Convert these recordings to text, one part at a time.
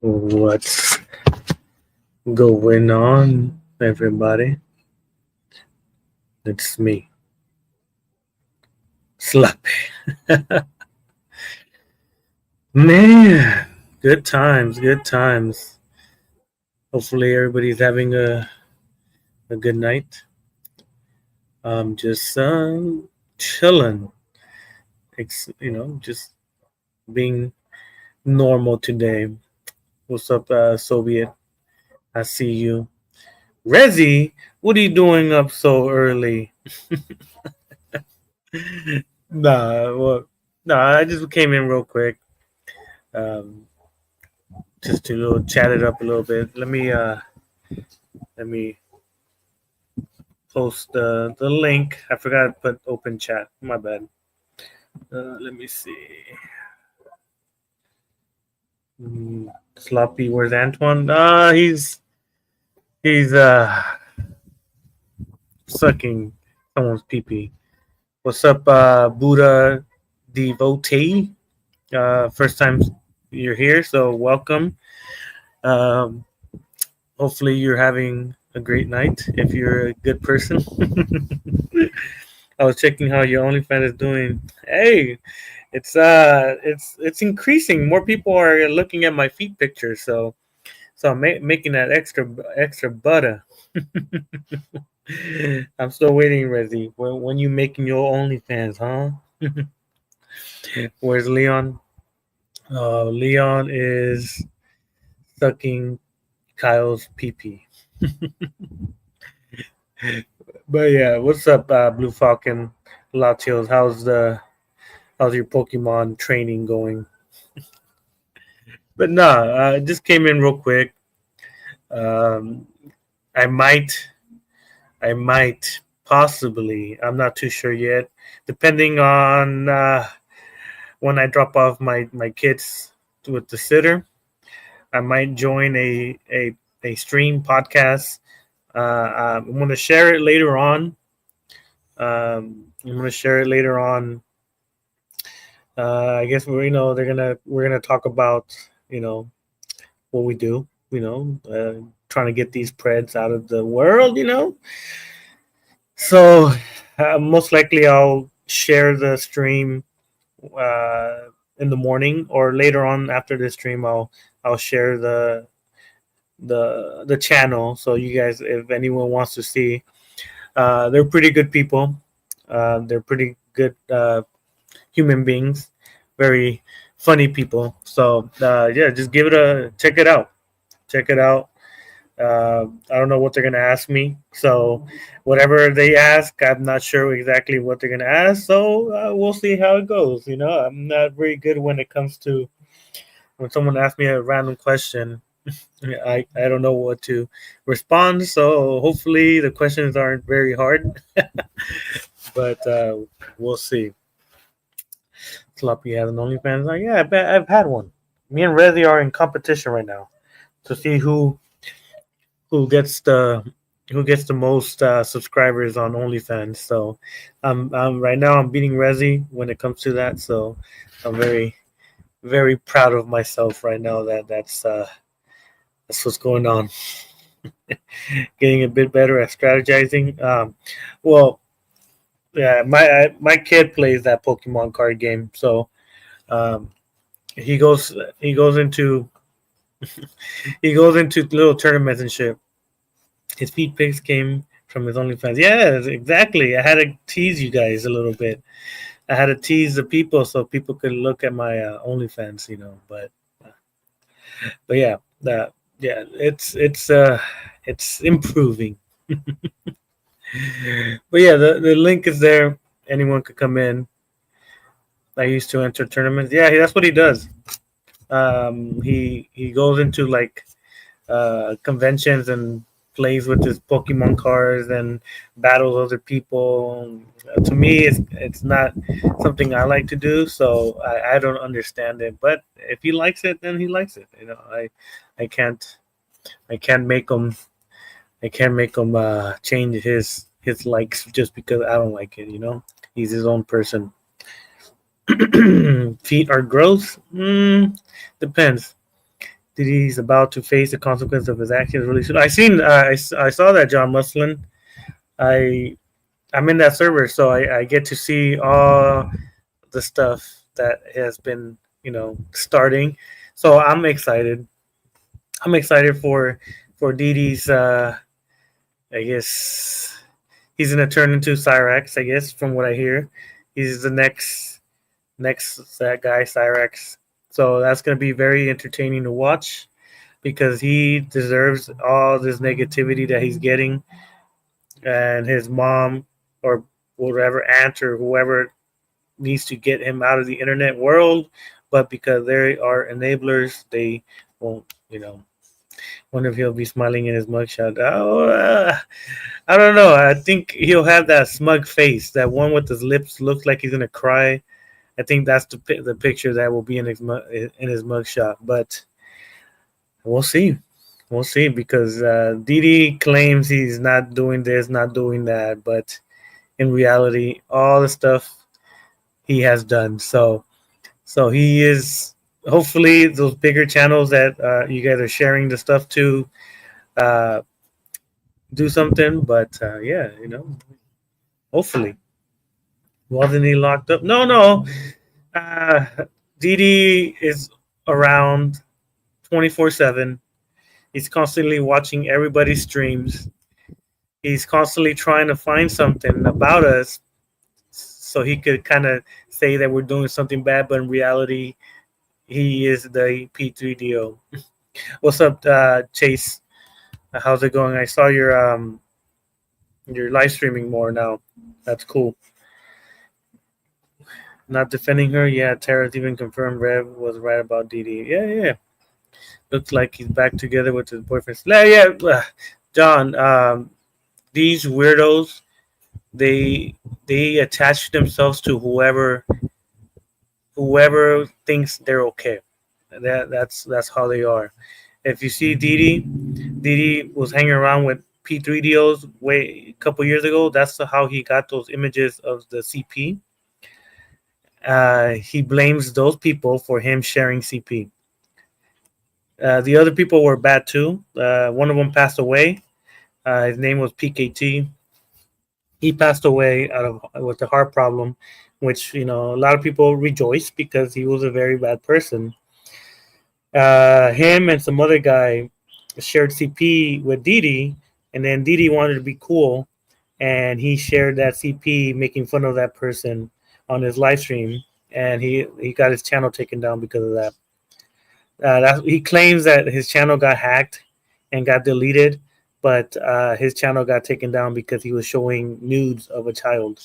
What's going on, everybody? It's me, Slappy. Man, good times, good times. Hopefully, everybody's having a good night. I'm just chilling, just being normal today. What's up, Soviet? I see you. Rezzy, what are you doing up so early? Nah, well, nah, I just came in real quick. Um, just to chat it up a little bit. Let me post the link. I forgot to put open chat. My bad. Let me see. Sloppy, where's Antoine? He's sucking someone's pee pee. What's up, Buddha devotee? First time you're here, so welcome. Um, hopefully you're having a great night. If you're a good person. I was checking how your OnlyFans is doing. Hey, it's increasing. More people are looking at my feet pictures, so I'm making that extra butter. I'm still waiting, Rezzy. When you making your OnlyFans, huh? Where's Leon? Leon is sucking Kyle's pee pee. But yeah, what's up, Blue Falcon, Latios? How's your Pokemon training going? But no, I just came in real quick. Um, I might, I might possibly. I'm not too sure yet. Depending on when I drop off my kids with the sitter, I might join a stream podcast. I'm going to share it later on. I'm going to share it later on. I guess we're gonna talk about what we do. Trying to get these Preds out of the world. So most likely I'll share the stream uh, in the morning or later on after the stream. I'll share the channel so you guys, if anyone wants to see, they're pretty good people. They're pretty good human beings, very funny people. So yeah, just give it a check it out. Check it out. I don't know what they're gonna ask me, so whatever they ask, I'm not sure exactly what they're gonna ask. So we'll see how it goes. I'm not very good when it comes to when someone asks me a random question. I don't know what to respond. So hopefully the questions aren't very hard, but we'll see. Sloppy has an OnlyFans. Like, yeah, I bet I've had one. Me and Rezi are in competition right now to see who gets the who gets the most subscribers on OnlyFans. So, right now I'm beating Rezi when it comes to that. So, I'm very very proud of myself right now. That's what's going on. Getting a bit better at strategizing. Well, yeah, my kid plays that Pokemon card game, so um, he goes into he goes into little tournaments and shit. His feed pics came from his OnlyFans. Yeah, exactly. I had to tease you guys a little bit. I had to tease the people so people could look at my OnlyFans. But yeah, that yeah, it's improving. But yeah, the link is there. Anyone could come in. I used to enter tournaments. Yeah, that's what he does. He goes into like conventions and plays with his Pokemon cards and battles other people. To me, it's not something I like to do, so I don't understand it. But if he likes it, then he likes it. I can't make him change his likes just because I don't like it. He's his own person. Feet are gross. Depends. Didi's about to face the consequence of his actions really soon. I saw that John Muslin. I I'm in that server, so I get to see all the stuff that has been starting. So I'm excited. I'm excited for Didi's. I guess he's gonna turn into Cyrax. I guess from what I hear, he's the next that guy Cyrax. So that's gonna be very entertaining to watch because he deserves all this negativity that he's getting, and his mom or whatever aunt or whoever needs to get him out of the internet world, but because they are enablers, they won't. Wonder if he'll be smiling in his mugshot. Oh, I don't know. I think he'll have that smug face, that one with his lips looks like he's gonna cry. I think that's the picture that will be in his mugshot. But we'll see. We'll see because Didi claims he's not doing this, not doing that, but in reality, all the stuff he has done. So he is. Hopefully, those bigger channels that you guys are sharing the stuff to uh, do something. But yeah, hopefully, wasn't he locked up? No, no. Uh, Didi is around 24/7. He's constantly watching everybody's streams. He's constantly trying to find something about us so he could kind of say that we're doing something bad, but in reality, he is the P3DO. What's up, Chase? How's it going? I saw your live streaming more now. That's cool. Not defending her. Yeah, Tara's even confirmed Rev was right about Didi. Yeah, yeah. Looks like he's back together with his boyfriend. Yeah, yeah. John, these weirdos, they attach themselves to whoever thinks they're okay. That's how they are. If you see Didi was hanging around with P3DOs way a couple years ago. That's how he got those images of the CP. He blames those people for him sharing CP. The other people were bad too. One of them passed away. His name was PKT. He passed away out of with a heart problem, which a lot of people rejoice because he was a very bad person. Him and some other guy shared CP with Didi, and then Didi wanted to be cool, and he shared that CP making fun of that person on his live stream, and he got his channel taken down because of that. He claims that his channel got hacked and got deleted, but his channel got taken down because he was showing nudes of a child.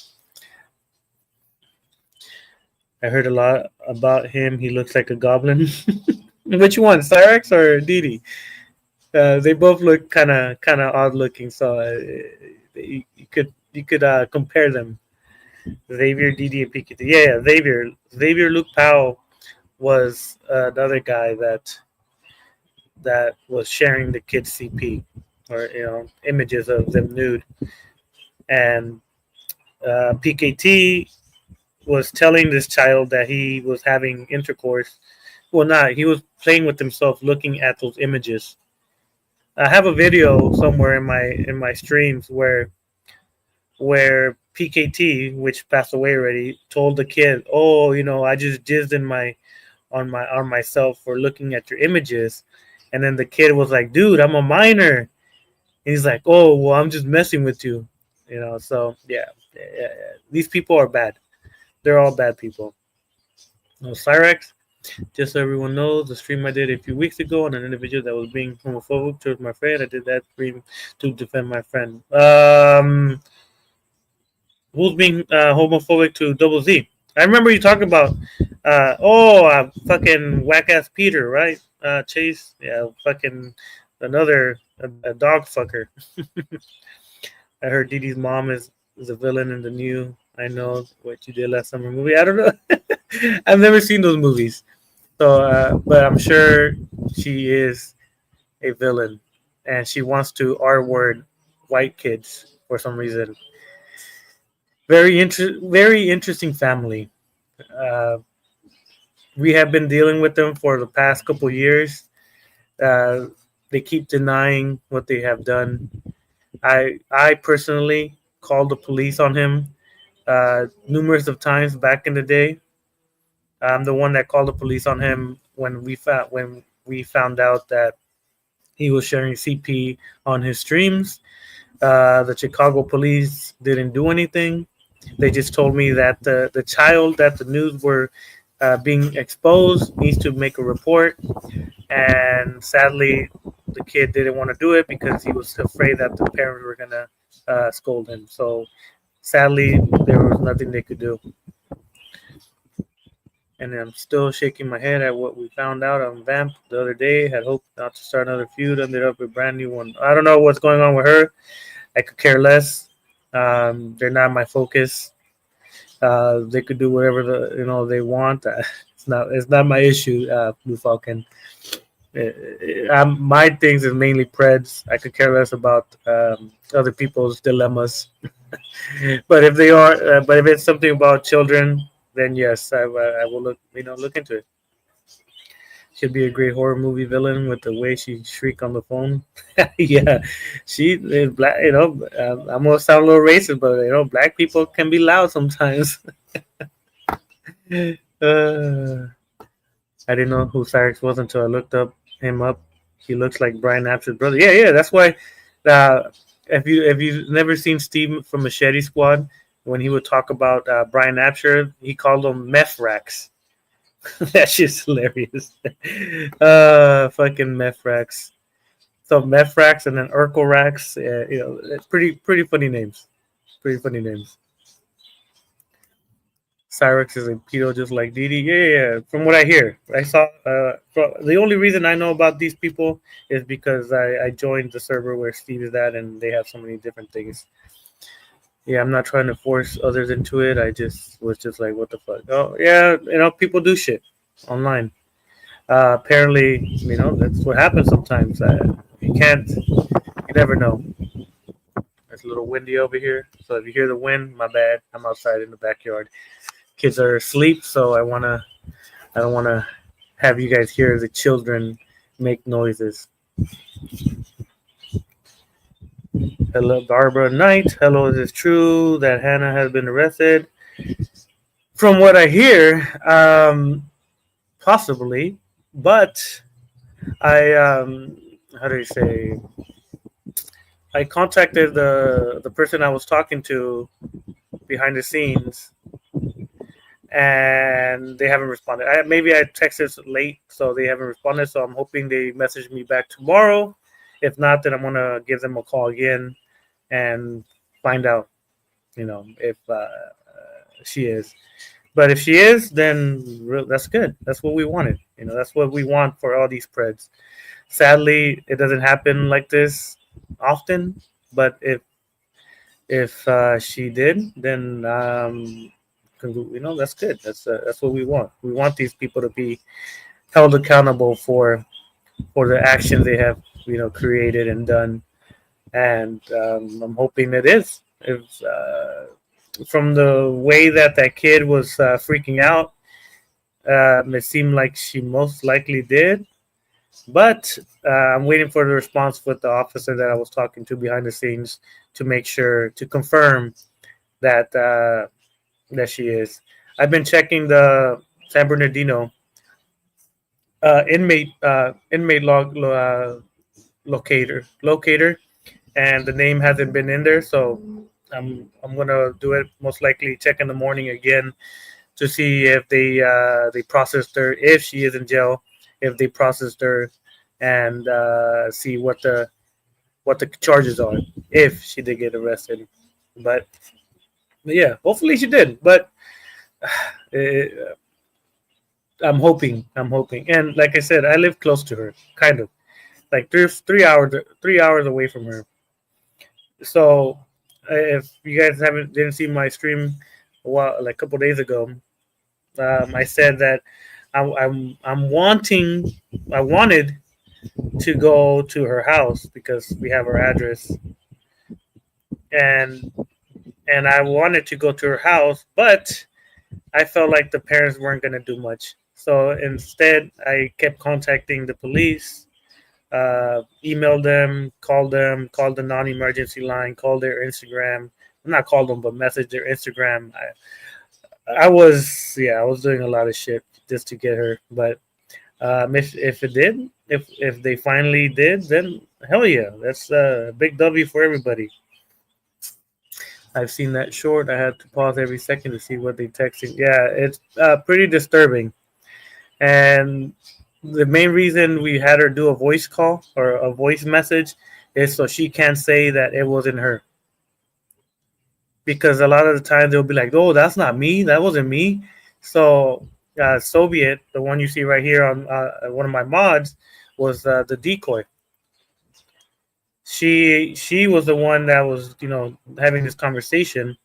I heard a lot about him. He looks like a goblin. Which one, Cyrax or Didi? They both look kind of odd looking, so you could compare them. Xavier, Didi, and PKT. Yeah, Xavier Luke Powell was another guy that was sharing the kids CP or images of them nude, and PKT was telling this child that he was having intercourse. Well, not he was playing with himself, looking at those images. I have a video somewhere in my streams where PKT, which passed away already, told the kid, "Oh, I just jizzed on myself for looking at your images," and then the kid was like, "Dude, I'm a minor." And he's like, "Oh, well, I'm just messing with you," So yeah, these people are bad. They're all bad people. No, Cyrax. Just so everyone knows, the stream I did a few weeks ago on an individual that was being homophobic towards my friend, I did that stream to defend my friend. Who's being homophobic to Double Z? I remember you talking about, fucking whack ass Peter, right? Chase, yeah, fucking another a dog fucker. I heard Didi's mom is a villain in the new I Know What You Did Last Summer movie. I don't know. I've never seen those movies. So, but I'm sure she is a villain, and she wants to R-word white kids for some reason. Very interesting family. Uh, we have been dealing with them for the past couple years. Uh, they keep denying what they have done. I personally called the police on him numerous of times back in the day. I'm the one that called the police on him when we found out that he was sharing CP on his streams. The Chicago police didn't do anything. They just told me that the child that the news were being exposed needs to make a report. And sadly, the kid didn't want to do it because he was afraid that the parents were going to scold him. So sadly, there was nothing they could do. And I'm still shaking my head at what we found out on Vamp the other day. Had hoped not to start another feud. Ended up with a brand new one. I don't know what's going on with her. I could care less. They're not my focus. They could do whatever they want. It's not my issue. Blue Falcon. My things is mainly Preds. I could care less about other people's dilemmas. But if it's something about children, then yes, I will look into it. She'd be a great horror movie villain with the way she shriek on the phone. Yeah, she is black. I'm gonna sound a little racist, but black people can be loud sometimes. uh, I didn't know who Cyrix was until I looked him up. He looks like Brian Apter's brother. Yeah, yeah. That's why. Uh, if you've never seen Steve from Machete Squad, when he would talk about Brian Apter, he called them meth racks. That shit's hilarious. Fucking meth racks. So meth racks and then Urkel racks. It's pretty funny names. Pretty funny names. Cyrix is a pedo just like Didi. Yeah. From what I hear, I saw. The only reason I know about these people is because I joined the server where Steve is at, and they have so many different things. Yeah, I'm not trying to force others into it. I just was just like, what the fuck? Oh, yeah, people do shit online. Apparently, that's what happens sometimes. You never know. It's a little windy over here, so if you hear the wind, my bad. I'm outside in the backyard. Kids are asleep, so I don't wanna have you guys hear the children make noises. Hello, Barbara Knight. Hello, is it true that Hannah has been arrested? From what I hear, possibly, but how do you say? I contacted the person I was talking to behind the scenes, and they haven't responded. Maybe I texted late, so they haven't responded. So I'm hoping they message me back tomorrow. If not, then I'm gonna give them a call again and find out, if she is. But if she is, then that's good. That's what we wanted. That's what we want for all these Preds. Sadly, it doesn't happen like this often. But if she did, then that's good. That's what we want. We want these people to be held accountable for the actions they have created and done. And I'm hoping it is. If from the way that kid was freaking out, it seemed like she most likely did. But I'm waiting for the response with the officer that I was talking to behind the scenes to make sure to confirm that that she is. I've been checking the San Bernardino inmate locator, and the name hasn't been in there. So I'm gonna do it most likely. Check in the morning again to see if they processed her, if she is in jail, if they processed her, and see what the charges are if she did get arrested. But yeah, hopefully she did. But I'm hoping, and like I said, I live close to her, kind of like 3 hours away from her. So if you guys didn't see my stream like a couple days ago, I said that I wanted to go to her house because we have her address, and I wanted to go to her house, but I felt like the parents weren't going to do much. So instead, I kept contacting the police emailed them, called the non-emergency line, called their Instagram. Not called them, but messaged their Instagram. I was doing a lot of shit just to get her. But if it did, if they finally did, then hell yeah, that's a big W for everybody. I've seen that short. I had to pause every second to see what they texting. Yeah, it's pretty disturbing. And the main reason we had her do a voice call or a voice message is so she can't say that it wasn't her. Because a lot of the time they'll be like, "Oh, that's not me. That wasn't me." So Soviet, the one you see right here on one of my mods, was the decoy. She was the one that was having this conversation,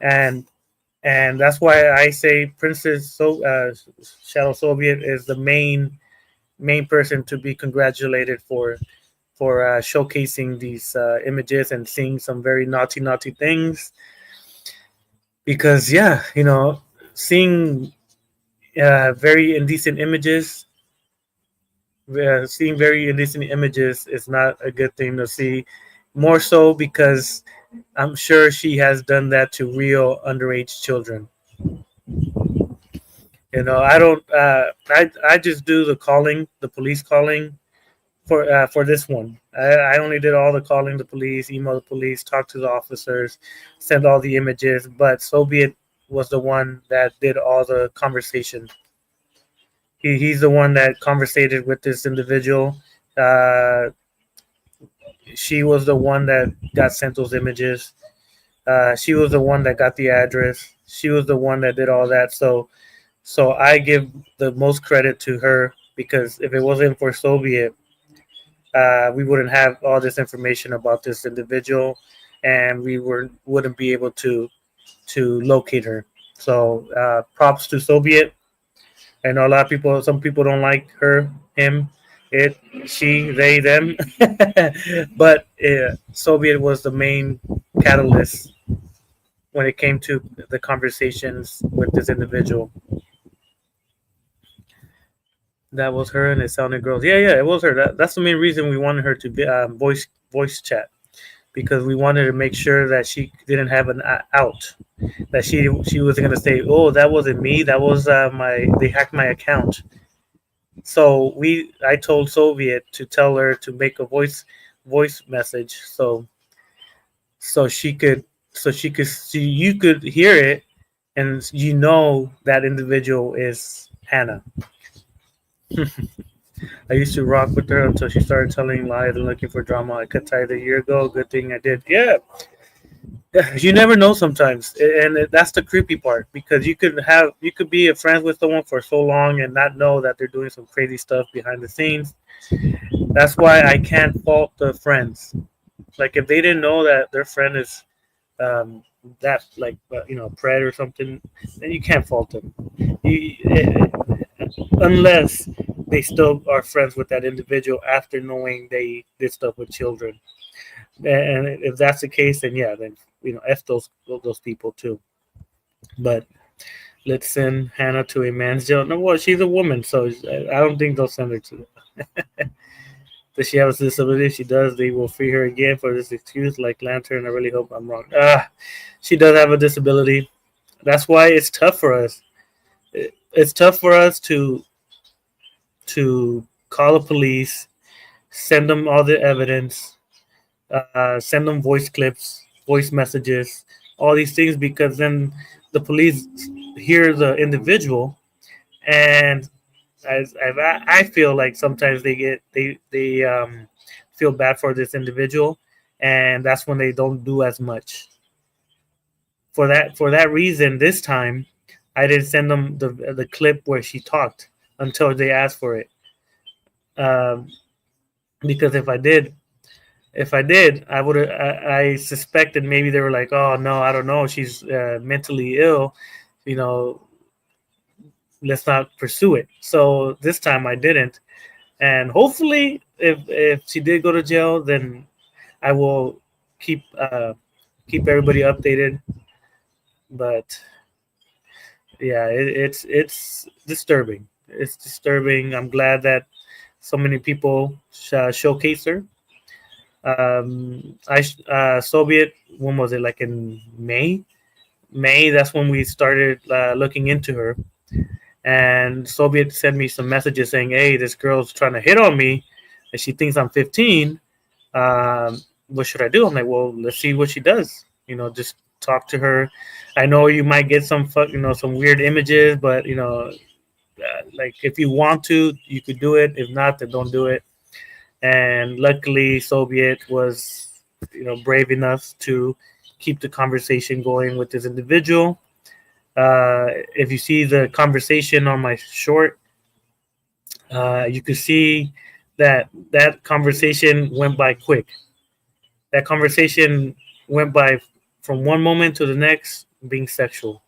and that's why I say Princess Shadow Soviet is the main person to be congratulated for showcasing these images and seeing some very naughty things. Because yeah, seeing very indecent images, seeing very indecent images is not a good thing to see. More so because I'm sure she has done that to real underage children. I don't. I just do the calling, the police calling for this one. I only did all the calling the police, email the police, talk to the officers, send all the images. But Soviet was the one that did all the conversation. He's the one that conversated with this individual. Uh, she was the one that got sent those images. She was the one that got the address. She was the one that did all that. So I give the most credit to her because if it wasn't for Soviet, we wouldn't have all this information about this individual, and we wouldn't be able to locate her. So props to Soviet. I know a lot of people. Some people don't like her, him, it, she, they, them, but Soviet was the main catalyst when it came to the conversations with this individual. That was her, and it sounded girls. Yeah, it was her. That's the main reason we wanted her to be voice chat because we wanted to make sure that she didn't have an out, that she wasn't gonna say, "Oh, that wasn't me. That was my they hacked my account." So I told Soviet to tell her to make a voice message so she could so you could hear it and that individual is Hannah. I used to rock with her until she started telling lies and looking for drama. I cut ties a year ago. Good thing I did. Yeah, you never know sometimes, and that's the creepy part because you could be a friend with someone for so long and not know that they're doing some crazy stuff behind the scenes. That's why I can't fault the friends. Like if they didn't know that their friend is that like pred or something, then you can't fault them. Unless they still are friends with that individual after knowing they did stuff with children. And if that's the case, then yeah, then f those people too. But let's send Hannah to a man's jail. No, well, she's a woman, so I don't think they'll send her to. Does she have a disability? If she does, they will free her again for this excuse. Like Lantern, I really hope I'm wrong. She does have a disability. That's why it's tough for us. It's tough for us to call the police, send them all the evidence, send them voice clips, voice messages, all these things, because then the police hear the individual, and I feel like sometimes they feel bad for this individual, and that's when they don't do as much. For that reason, this time I didn't send them the clip where she talked until they asked for it. Because if I did, I would. I suspected maybe they were like, "Oh no, I don't know. She's mentally ill. You know, let's not pursue it." So this time I didn't, and hopefully, if she did go to jail, then I will keep everybody updated. But yeah, it's disturbing. It's disturbing. I'm glad that So many people showcase her. Soviet, when was it? Like in May. May. That's when we started looking into her. And Soviet sent me some messages saying, "Hey, this girl's trying to hit on me, and she thinks I'm 15. What should I do?" I'm like, "Well, let's see what she does. Just talk to her. I know you might get some weird images, but like if you want to, you could do it. If not, then don't do it." And luckily, Soviet was, brave enough to keep the conversation going with this individual. If you see the conversation on my short, you could see that conversation went by quick. That conversation went by from one moment to the next being sexual.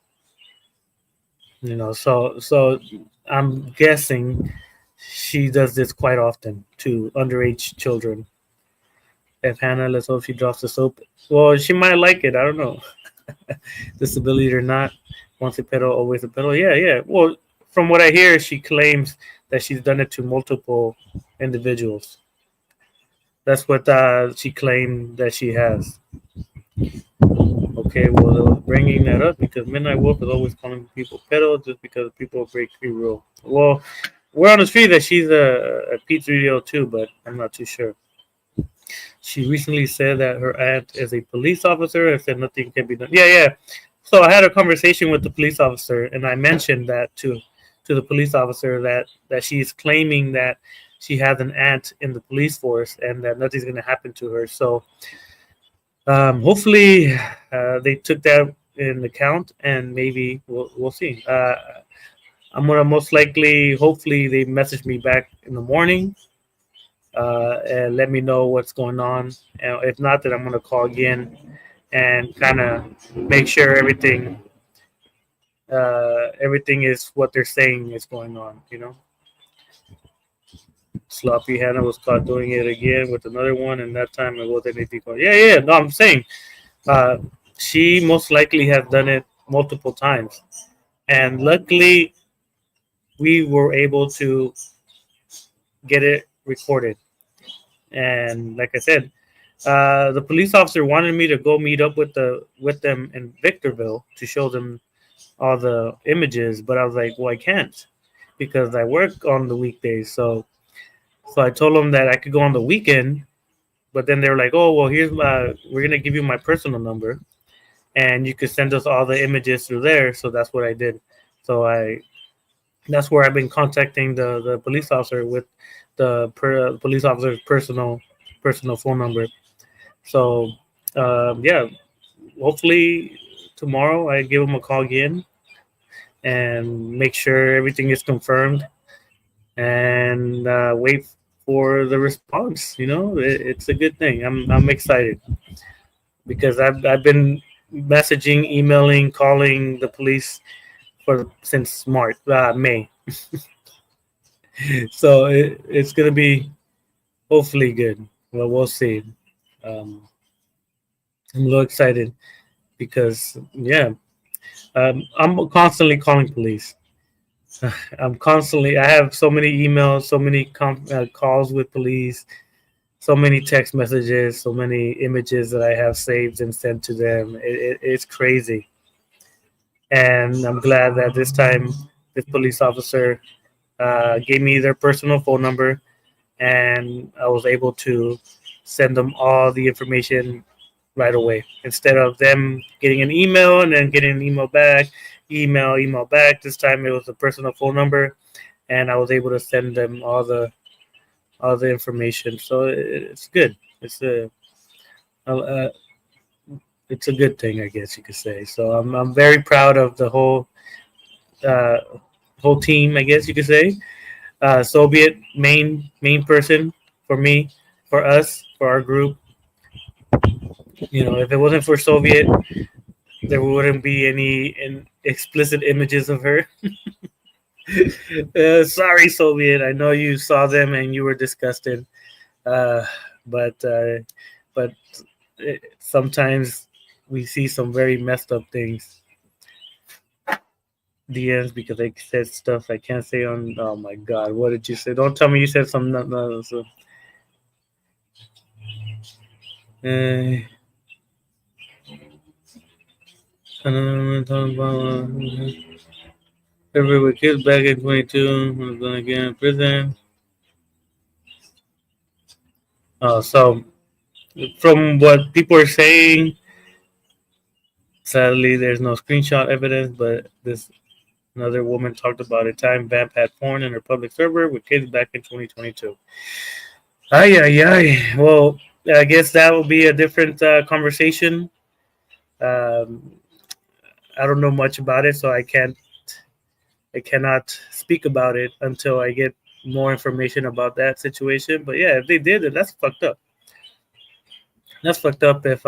So I'm guessing she does this quite often to underage children. If Hannah, let's hope she drops the soap. Well, she might like it. I don't know. Disability or not, once a pedal, always a pedal. Yeah, yeah. Well, from what I hear, she claims that she's done it to multiple individuals. That's what she claimed that she has. Okay, well, they were bringing that up because Midnight Wolf is always calling people pedal just because people break free rule. Well, we're on the street that she's a P3O too, but I'm not too sure. She recently said that her aunt is a police officer and said nothing can be done. Yeah, yeah. So I had a conversation with the police officer, and I mentioned that to the police officer that she's claiming that she has an aunt in the police force and that nothing's going to happen to her. So hopefully they took that in account, and maybe we'll see. I'm gonna most likely, hopefully, they message me back in the morning and let me know what's going on. And if not, then I'm gonna call again and kind of make sure everything is what they're saying is going on. Sloppy Hannah was caught doing it again with another one, and that time it wasn't anything. Yeah, yeah. No, I'm saying uh, she most likely has done it multiple times, and luckily we were able to get it recorded. And like I said, the police officer wanted me to go meet up with them in Victorville to show them all the images, but I was like, well, I can't because I work on the weekdays. So I told them that I could go on the weekend, but then they were like, oh, well, we're gonna give you my personal number, and you could send us all the images through there. So that's what I did. So that's where I've been contacting the police officer with the police officer's personal phone number. So yeah, hopefully tomorrow I give him a call again and make sure everything is confirmed and wait for the response. It's a good thing. I'm excited because I've been messaging, emailing, calling the police for since May. So it's gonna be hopefully good. Well, we'll see. Um, I'm a little excited because yeah, I'm constantly calling police. I have so many emails, so many calls with police, so many text messages, so many images that I have saved and sent to them. It's crazy. And I'm glad that this time this police officer gave me their personal phone number, and I was able to send them all the information right away instead of them getting an email and then getting an email back, email back. This time it was a personal phone number, and I was able to send them all the information. So it's good. Uh, it's a good thing, I guess you could say. So I'm very proud of the uh, whole team, I guess you could say. Soviet main person for me, for us, for our group. If it wasn't for Soviet, there wouldn't be any explicit images of her. Sorry, Soviet. I know you saw them and you were disgusted. Uh, but uh, but sometimes we see some very messed up things. DMs because I said stuff I can't say on. Oh my God, what did you say? Don't tell me you said something. No, so, uh, I don't know, talking about every with kids back in 22. I'm gonna get in prison. So from what people are saying, sadly, there's no screenshot evidence, but this another woman talked about a time Vamp had porn in her public server with kids back in 2022. Ay, ay, ay. Well, I guess that will be a different conversation. Um, I don't know much about it, so I cannot speak about it until I get more information about that situation. But yeah, if they did it, that's fucked up. That's fucked up if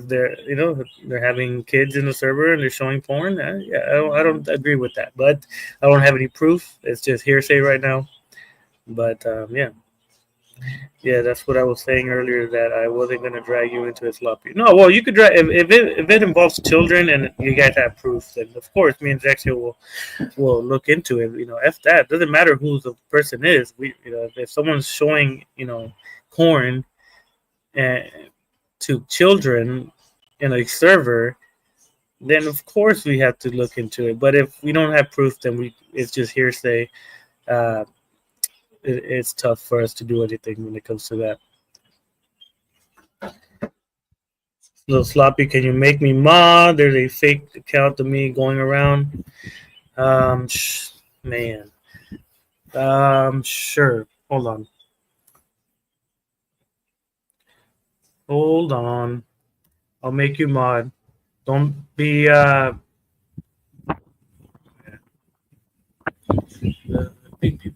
they're if they're having kids in the server and they're showing porn. Yeah, I don't agree with that, but I don't have any proof. It's just hearsay right now. But yeah, yeah, that's what I was saying earlier. That I wasn't gonna drag you into a sloppy. No, well, you could drag if it involves children and you guys have proof. Then of course, me and Zexia will look into it. F that. Doesn't matter who the person is. If someone's showing porn uh, to children in a server, then of course we have to look into it. But if we don't have proof, then it's just hearsay. Uh, it's tough for us to do anything when it comes to that. Little sloppy, can you make me mod? There's a fake account of me going around. Man. Sure. Hold on. Hold on. I'll make you mod. Don't be pew, pew, pew, pew, pew,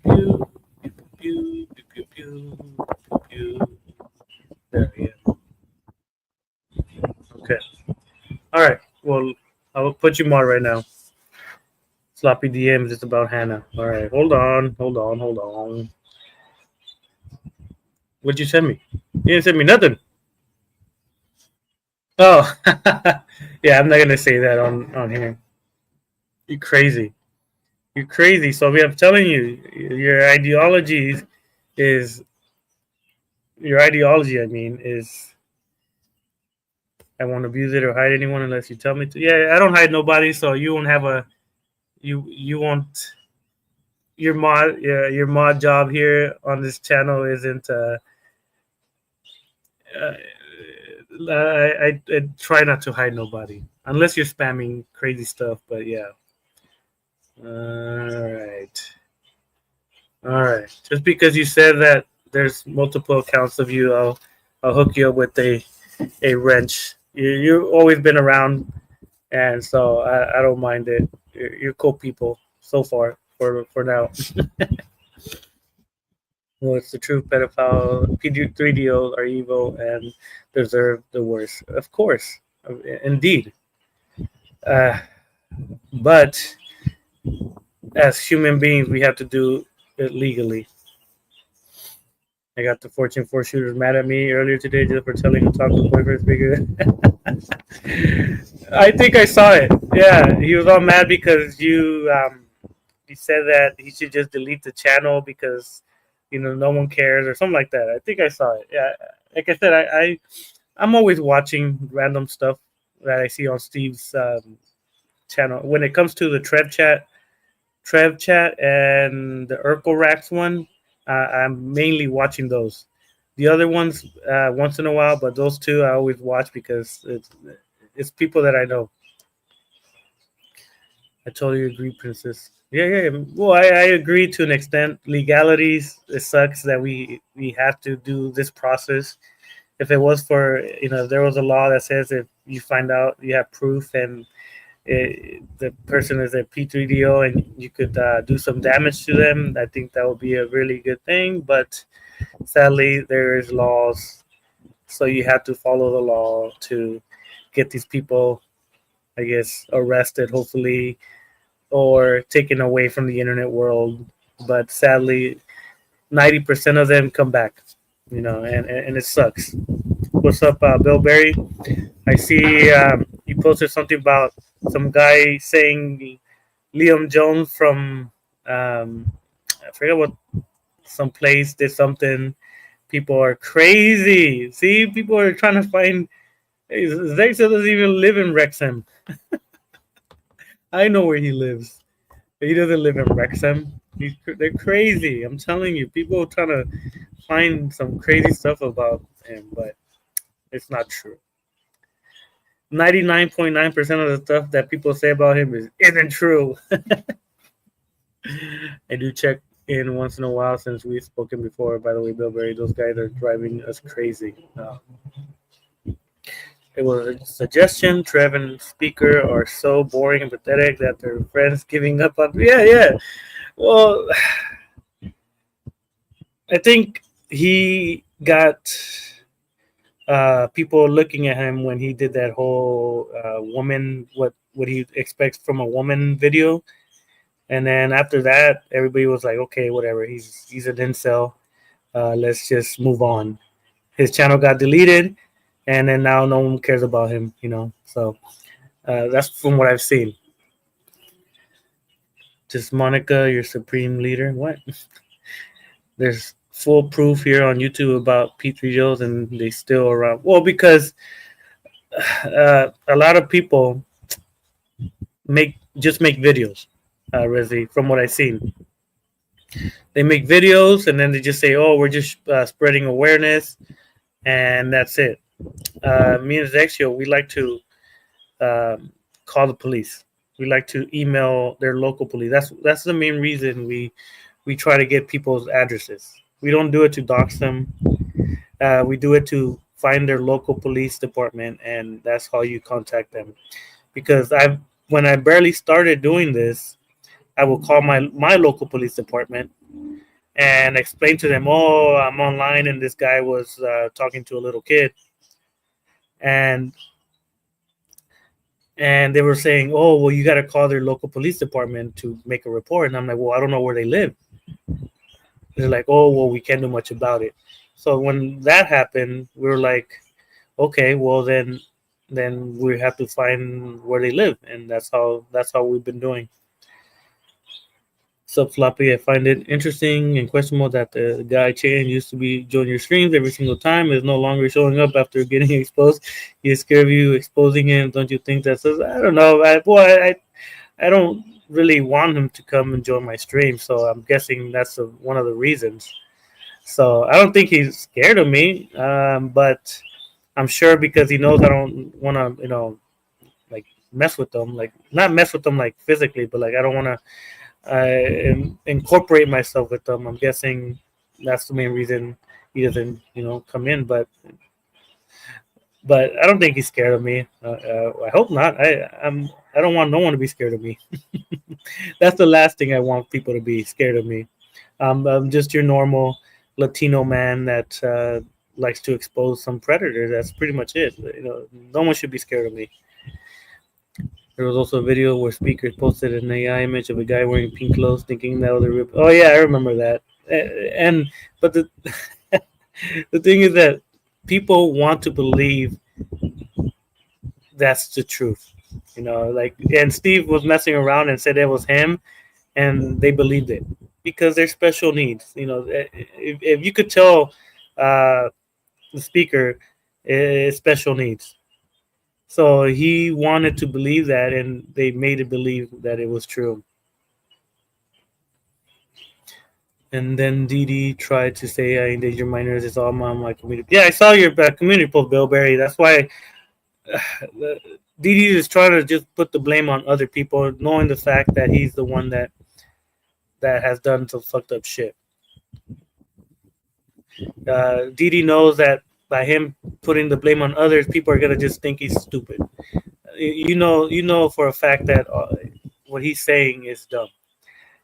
pew, pew, pew, pew. There we go. Okay. All right. Well, I will put you mod right now. Sloppy DMs is about Hannah. All right. Hold on. Hold on. Hold on. What'd you send me? You didn't send me nothing. Oh, yeah. I'm not gonna say that on here. You crazy. You're crazy. So I'm telling you, your ideology is your ideology. I mean, is I won't abuse it or hide anyone unless you tell me to. Yeah, I don't hide nobody, so you won't have a you won't your mod job here on this channel isn't. Uh, I try not to hide nobody unless you're spamming crazy stuff. But yeah, all right, all right. Just because you said that there's multiple accounts of you, I'll hook you up with a wrench. You've always been around, and so I don't mind it. You're cool people so far for now. Well, it's the truth. Pedophile, PG3DOs are evil and deserve the worst. Of course, indeed. Uh, but as human beings, we have to do it legally. I got the Fortune 4 shooters mad at me earlier today just for telling him Taco boyfriend's bigger. I think I saw it. Yeah, he was all mad because he said that he should just delete the channel because no one cares or something like that. I think I saw it. Yeah, like I said, I'm always watching random stuff that I see on Steve's channel. When it comes to the Trev chat, and the Urkel Racks one, I'm mainly watching those. The other ones once in a while, but those two I always watch because it's people that I know. I totally agree, Princess. Yeah, yeah. Well, I agree to an extent. Legalities, it sucks that we have to do this process. If it was for if there was a law that says if you find out you have proof and the person is a P3DO and you could do some damage to them, I think that would be a really good thing. But sadly, there is laws, so you have to follow the law to get these people, I guess, arrested, hopefully, or taken away from the internet world. But sadly, 90% of them come back, and it sucks. What's up, Bill Berry? I see you posted something about some guy saying Liam Jones from I forget what some place did something. People are crazy. See, people are trying to find. Hey, Zexa doesn't even live in Wrexham. I know where he lives. He doesn't live in Wrexham. They're crazy. I'm telling you, people are trying to find some crazy stuff about him, but it's not true. 99.9% of the stuff that people say about him isn't true. I do check in once in a while since we've spoken before. By the way, Bill Berry, those guys are driving us crazy. It was a suggestion. Trevin speaker are so boring and pathetic that their friends giving up on. Yeah, yeah. Well, I think he got people looking at him when he did that whole woman what he expects from a woman video, and then after that, everybody was like, okay, whatever. He's an incel. Let's just move on. His channel got deleted, and then now no one cares about him. So that's from what I've seen. Just Monica, your supreme leader. What? There's full proof here on YouTube about Petri Joes, and they still around. Well, because a lot of people make videos. Rezi, from what I've seen, they make videos and then they just say, "Oh, we're just spreading awareness," and that's it. Me and Zexio, we like to call the police. We like to email their local police. That's the main reason we try to get people's addresses. We don't do it to dox them. We do it to find their local police department, and that's how you contact them. Because when I barely started doing this, I will call my local police department and explain to them, "Oh, I'm online, and this guy was talking to a little kid," and and they were saying, "Oh, well, you got to call their local police department to make a report." And I'm like, "Well, I don't know where they live." They're like, "Oh, well, we can't do much about it." So when that happened, we were like, "Okay, well then we have to find where they live," and that's how we've been doing. Sub Floppy, I find it interesting and questionable that the guy Chan used to be joining your streams every single time is no longer showing up after getting exposed. He is scared of you exposing him. Don't you think that says? I don't know. I don't really want him to come and join my stream, so I'm guessing that's one of the reasons. So I don't think he's scared of me, but I'm sure because he knows I don't want to, like mess with them, like not mess with them like physically, but like I don't want to incorporate myself with them. I'm guessing that's the main reason he doesn't, come in. But I don't think he's scared of me. I hope not. I don't want no one to be scared of me. That's the last thing I want people to be scared of me. I'm just your normal Latino man that likes to expose some predators. That's pretty much it. No one should be scared of me. There was also a video where speakers posted an AI image of a guy wearing pink clothes, thinking that was a rip. Oh yeah, I remember that. But the the thing is that people want to believe that's the truth. And Steve was messing around and said it was him, and they believed it because they're special needs. If you could tell the speaker is special needs. So he wanted to believe that, and they made it believe that it was true. And then Didi tried to say I endanger minors. It's all my community. Yeah, I saw your community post, Bill Berry. That's why Didi is trying to just put the blame on other people, knowing the fact that he's the one that has done some fucked up shit. Didi knows that by him putting the blame on others, people are gonna just think he's stupid. You know for a fact that what he's saying is dumb,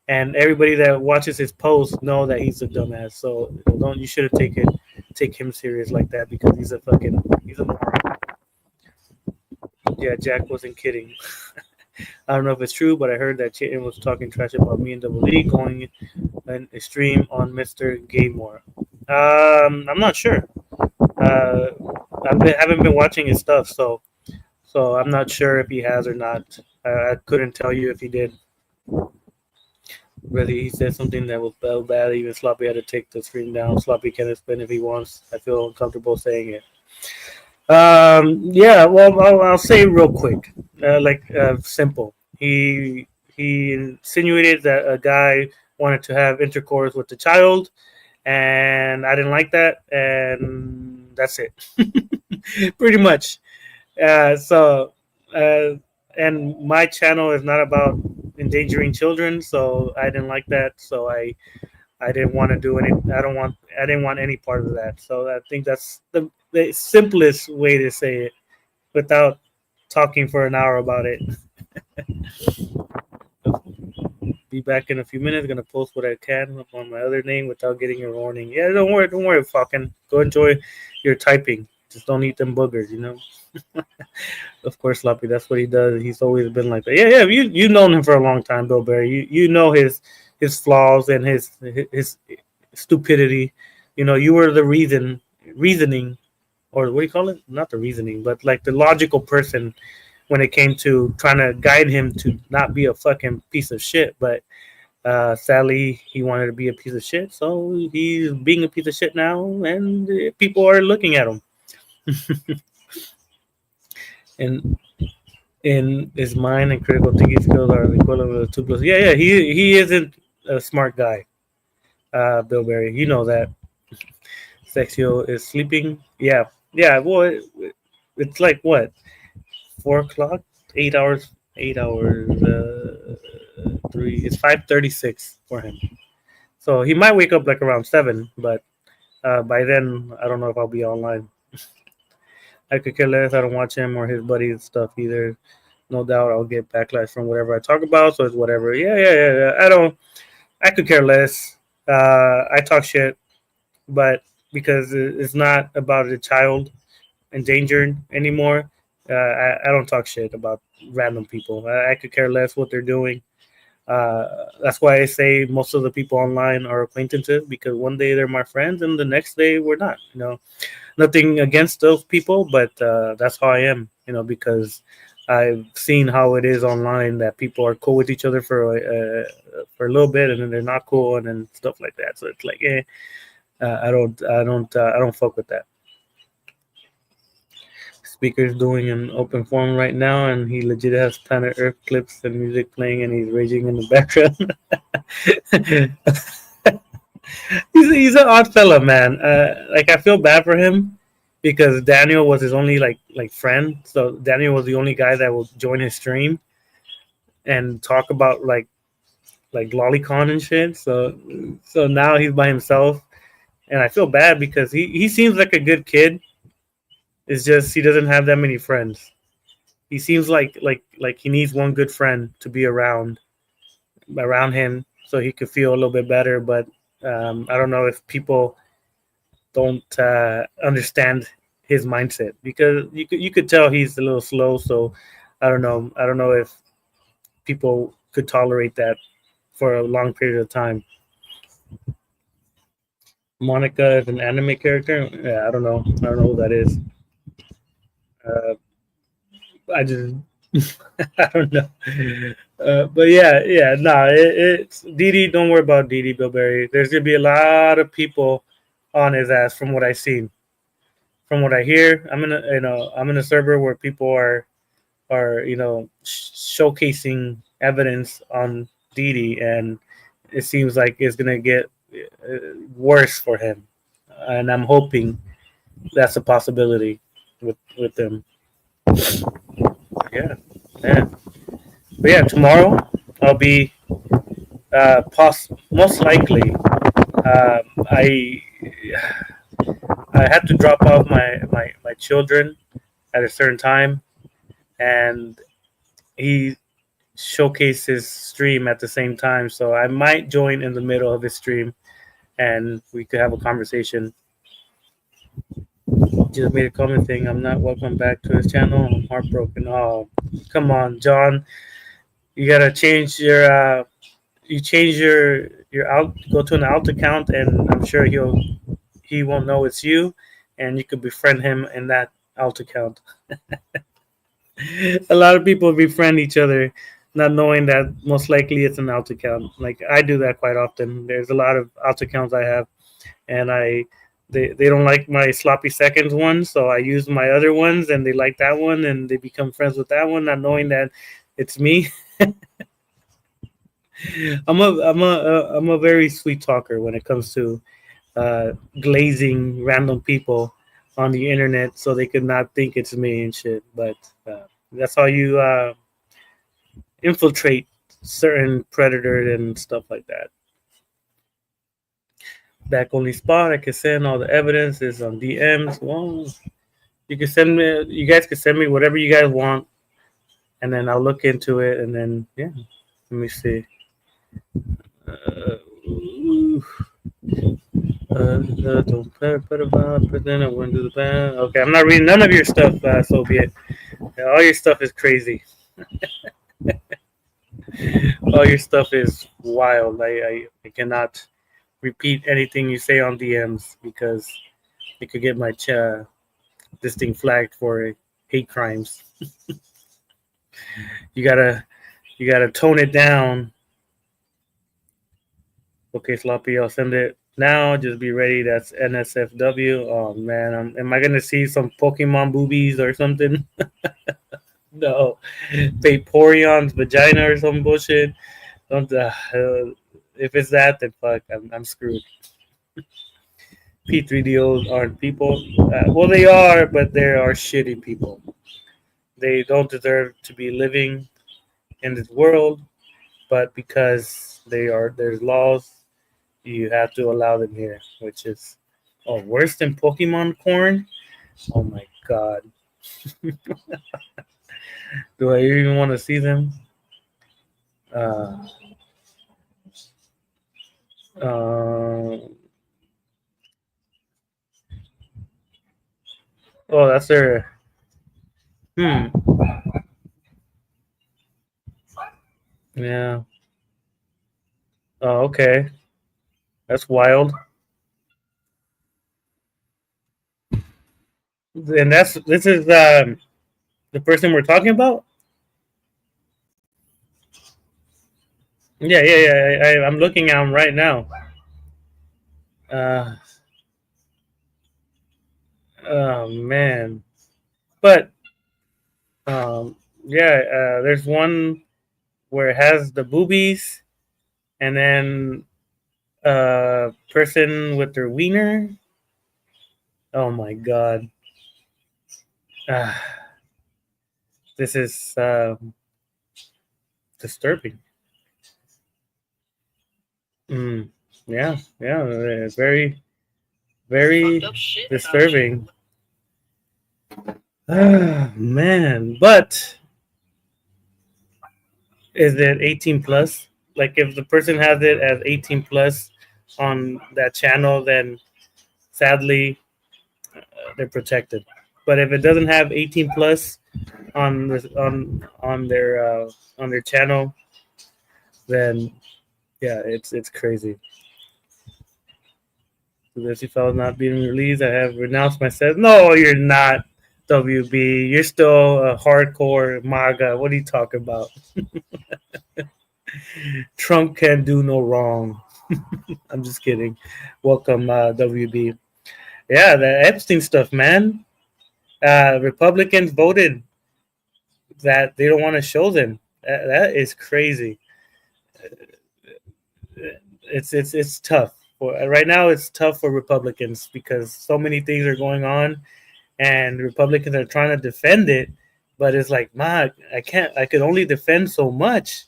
and everybody that watches his posts know that he's a dumbass. So you shouldn't take him serious like that because he's a moron. Yeah, Jack wasn't kidding. I don't know if it's true, but I heard that Chitin was talking trash about me and Double E going an stream on Mr. Gaymore. I'm not sure. Haven't been watching his stuff, so I'm not sure if he has or not. I couldn't tell you if he did. Really, he said something that was bad. Even Sloppy had to take the screen down. Sloppy can explain if he wants. I feel uncomfortable saying it. Yeah, well, I'll say real quick, simple. He insinuated that a guy wanted to have intercourse with the child, and I didn't like that, and that's it, pretty much. So, uh, and my channel is not about endangering children, so I didn't like that. So I didn't want to do any. I didn't want any part of that. So I think that's the simplest way to say it without talking for an hour about it. Be back in a few minutes. Gonna post what I can on my other name without getting a warning. Yeah, don't worry, fucking go enjoy your typing. Just don't eat them boogers, you know. Of course, Sloppy. That's what he does. He's always been like that. Yeah, yeah. You've known him for a long time, Bill Barry. You know his flaws and his stupidity. You know, you were the reasoning, or what do you call it? Not the reasoning, but like the logical person when it came to trying to guide him to not be a fucking piece of shit. But sadly, he wanted to be a piece of shit, so he's being a piece of shit now, and people are looking at him. And in his mind and critical thinking skills are the equivalent of 2 plus. Yeah, yeah. He isn't a smart guy, Bill Barry. You know that. Sexio is sleeping. Yeah, yeah. Well, it's like what 4 o'clock, 8 hours, 8 hours. Three. It's 5:36 for him. So he might wake up like around 7, but by then I don't know if I'll be online. I could care less. I don't watch him or his buddies stuff either. No doubt I'll get backlash from whatever I talk about. So it's whatever. Yeah, yeah, yeah. Yeah. I don't. I could care less. I talk shit, but because it's not about a child endangered anymore, I don't talk shit about random people. I could care less what they're doing. That's why I say most of the people online are acquaintances because one day they're my friends and the next day we're not. You know, nothing against those people, but that's how I am. You know, because I've seen how it is online that people are cool with each other for a little bit and then they're not cool and then stuff like that. So it's like, I don't fuck with that. Speaker's doing an open forum right now, and he legit has Planet Earth clips and music playing, and he's raging in the background. He's an odd fella, man. Like I feel bad for him because Daniel was his only like friend. So Daniel was the only guy that will join his stream and talk about like lolicon and shit. So now he's by himself, and I feel bad because he seems like a good kid. It's just he doesn't have that many friends. He seems like he needs one good friend to be around him so he could feel a little bit better. But I don't know if people don't understand his mindset because you could tell he's a little slow. So I don't know. I don't know if people could tolerate that for a long period of time. Monica is an anime character. Yeah, I don't know. I don't know who that is. Uh, I just I don't know. But yeah, yeah, nah. It's Didi. Don't worry about Didi Bilberry. There's gonna be a lot of people on his ass from what I've seen, from what I hear. I'm in a server where people are showcasing evidence on Didi, and it seems like it's gonna get worse for him, and I'm hoping that's a possibility with them. Yeah, yeah. But yeah, tomorrow I'll be most likely. Um, I I had to drop off my children at a certain time, and he showcased his stream at the same time. So I might join in the middle of his stream, and we could have a conversation. Just made a comment saying I'm not welcome back to his channel. I'm heartbroken. Oh, come on, John. You gotta change you change your out go to an alt account and I'm sure he won't know it's you and you could befriend him in that alt account. A lot of people befriend each other not knowing that most likely it's an alt account. Like I do that quite often. There's a lot of alt accounts I have, and they don't like my sloppy seconds one, so I use my other ones, and they like that one, and they become friends with that one, not knowing that it's me. I'm a very sweet talker when it comes to glazing random people on the internet, so they could not think it's me and shit. But that's how you infiltrate certain predators and stuff like that. Back only spot. I can send all the evidence is on DMs. Well, you can send me. You guys can send me whatever you guys want, and then I'll look into it. And then yeah, let me see. Ooh. Don't put about then I went to the band. Okay, I'm not reading none of your stuff, Soviet. All your stuff is crazy. All your stuff is wild. I cannot repeat anything you say on DMs because it could get my this thing flagged for hate crimes. you gotta you gotta tone it down. Okay, Sloppy, I'll send it now. Just be ready. That's NSFW. Oh man, am I gonna see some Pokemon boobies or something? No, Vaporeon's vagina or some bullshit. Don't. If it's that, then fuck, I'm screwed. P3DOs aren't people. Well, they are, but they are shitty people. They don't deserve to be living in this world, but because there's laws, you have to allow them here, which is worse than Pokemon corn. Oh my god. Do I even want to see them? Uh, uh, oh, that's their. Hmm. Yeah. Oh, okay. That's wild. And this is the person we're talking about. Yeah, yeah, yeah. I'm looking at him right now. Uh, oh man. But yeah. There's one where it has the boobies, and then person with their wiener. Oh my god. Uh, this is disturbing. Mm, yeah, yeah, very, very disturbing. Ah, man, but is it 18 plus? Like, if the person has it as 18 plus on that channel, then sadly they're protected. But if it doesn't have 18 plus on their channel, then yeah, it's crazy. This file not being released. I have renounced myself. No, you're not. WB, you're still a hardcore MAGA. What are you talking about? Trump can do no wrong. I'm just kidding. Welcome, WB. Yeah, the Epstein stuff, man. Republicans voted that they don't want to show them. That is crazy. It's tough. Right now, it's tough for Republicans because so many things are going on, and Republicans are trying to defend it, but it's like, man, I can't. I could only defend so much.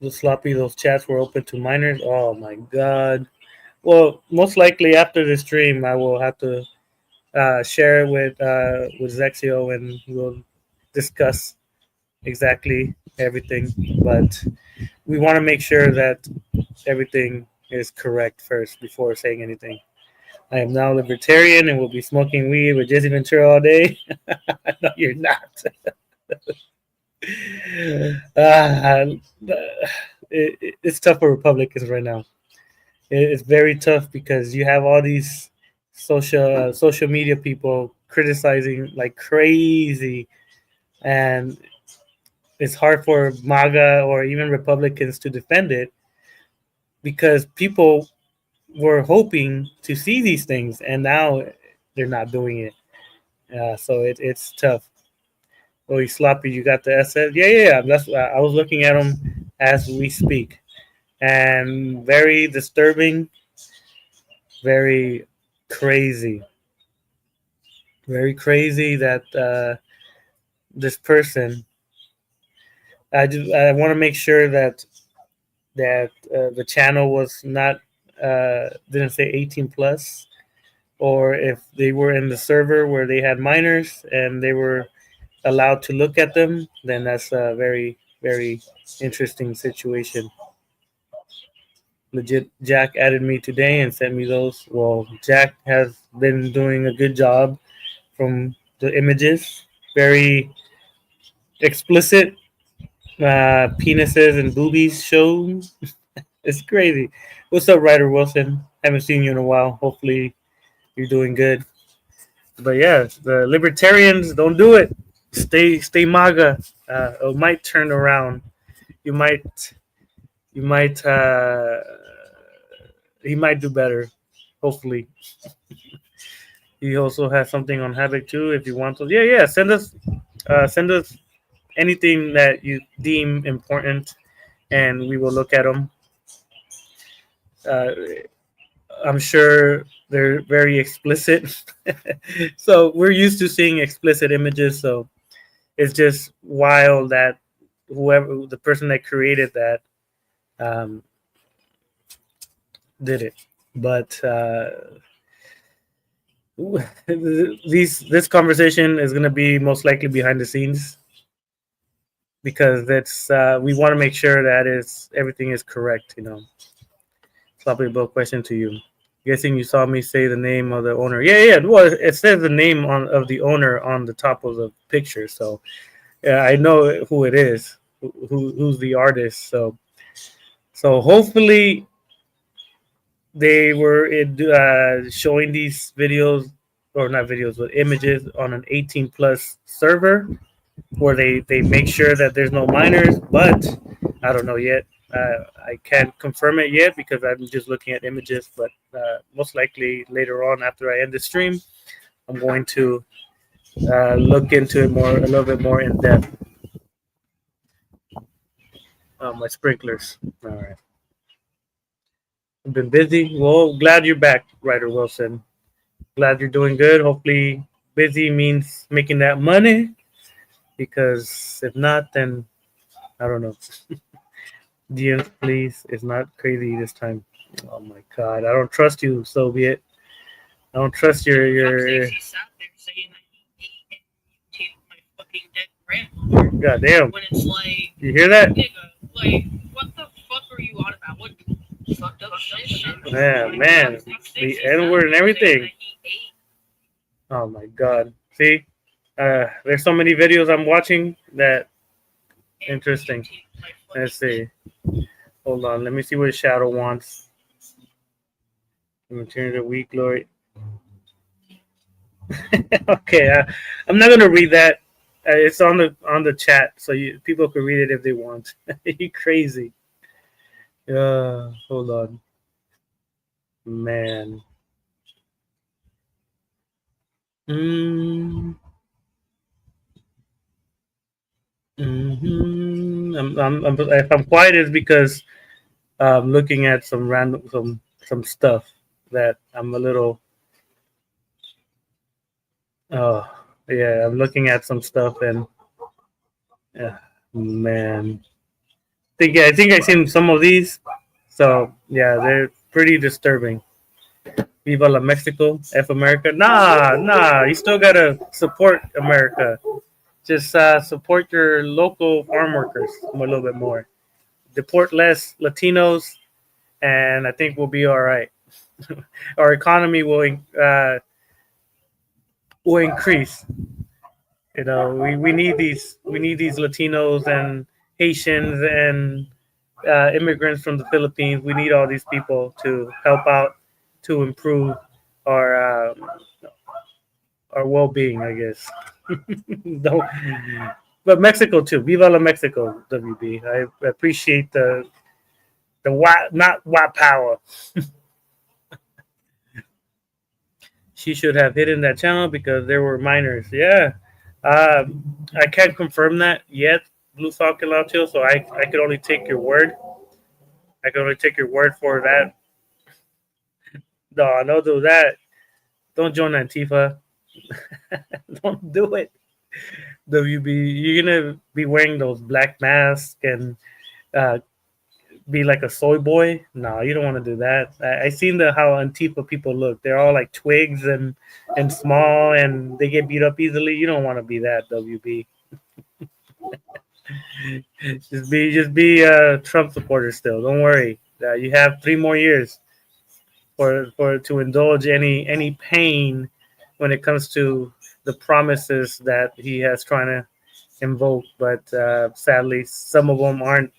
The sloppy, those chats were open to minors. Oh my god. Well, most likely after the stream, I will have to share it with Zexio, and we'll discuss exactly everything. But we want to make sure that everything is correct first before saying anything. I am now libertarian and will be smoking weed with Jesse Ventura all day. No, you're not. uh, it's tough for Republicans right now. It's very tough because you have all these social media people criticizing like crazy and it's hard for MAGA or even Republicans to defend it because people were hoping to see these things, and now they're not doing it. So it's tough. Oh, you sloppy. You got the SS? Yeah, yeah, yeah. That's I was looking at them as we speak, and very disturbing, very crazy, very crazy that this person. I want to make sure that the channel was not didn't say 18 plus, or if they were in the server where they had minors and they were allowed to look at them, then that's a very, very interesting situation. Legit, Jack added me today and sent me those. Well, Jack has been doing a good job from the images. Very explicit penises and boobies shown. It's crazy. What's up, Ryder Wilson? Haven't seen you in a while. Hopefully, you're doing good. But yeah, the libertarians don't do it. Stay MAGA. It might turn around. You might you might he might do better. Hopefully, he also has something on Havoc too. If you want to, yeah, yeah. Send us anything that you deem important, and we will look at them. Uh, I'm sure they're very explicit, so we're used to seeing explicit images. So it's just wild that whoever the person that created that um, did it. But this conversation is going to be most likely behind the scenes because that's we want to make sure that is everything is correct. Sloppy Bill question to you. Guessing you saw me say the name of the owner. Yeah, yeah. Well, it says the name of the owner on the top of the picture, so yeah, I know who it is. Who's the artist? So hopefully they were showing these videos or not videos but images on an 18 plus server where they make sure that there's no minors, but I don't know yet. I can't confirm it yet because I'm just looking at images, but most likely later on after I end the stream I'm going to look into it a little bit more in depth. My sprinklers. All right. I've been busy. Well, glad you're back, Ryder Wilson. Glad you're doing good. Hopefully, busy means making that money. Because if not, then I don't know. DMs, please. It's not crazy this time. Oh my god, I don't trust you, Soviet. I don't trust your. God damn. When it's like, you hear that? Nigga, like, what the fuck are you on about? What fucked up shit? Yeah, man. The N word and everything. Oh my god. See? There's so many videos I'm watching that interesting. Let's see. Hold on. Let me see what Shadow wants. Maternity week, Lord. Okay, I'm not gonna read that. It's on the chat, so people can read it if they want. You crazy? Hold on, man. Mm. Mm-hmm. If I'm quiet, it's because I'm looking at some random some stuff that I'm a little. Oh yeah, I'm looking at some stuff and yeah, man. I think I've seen some of these. So yeah, they're pretty disturbing. Viva la Mexico, F America. Nah, nah. You still gotta support America. Just support your local farm workers a little bit more. Deport less Latinos, and I think we'll be all right. Our economy will increase. We need these Latinos and Haitians and immigrants from the Philippines. We need all these people to help out to improve our our well being. I guess. Don't But Mexico too. Viva la Mexico, WB. I appreciate the white, not white power. She should have hidden that channel because there were minors. Yeah, I can't confirm that yet, Blue Falcon Lautio. So I could only take your word. I can only take your word for that. No, don't do that. Don't join Antifa. Don't do it. WB, you're gonna be wearing those black masks and uh, be like a soy boy. No, you don't want to do that. I seen how Antifa people look. They're all like twigs and small, and they get beat up easily. You don't want to be that, WB. Just be a Trump supporter still. Don't worry. You have 3 more years for to indulge any pain when it comes to the promises that he has trying to invoke. But sadly, some of them aren't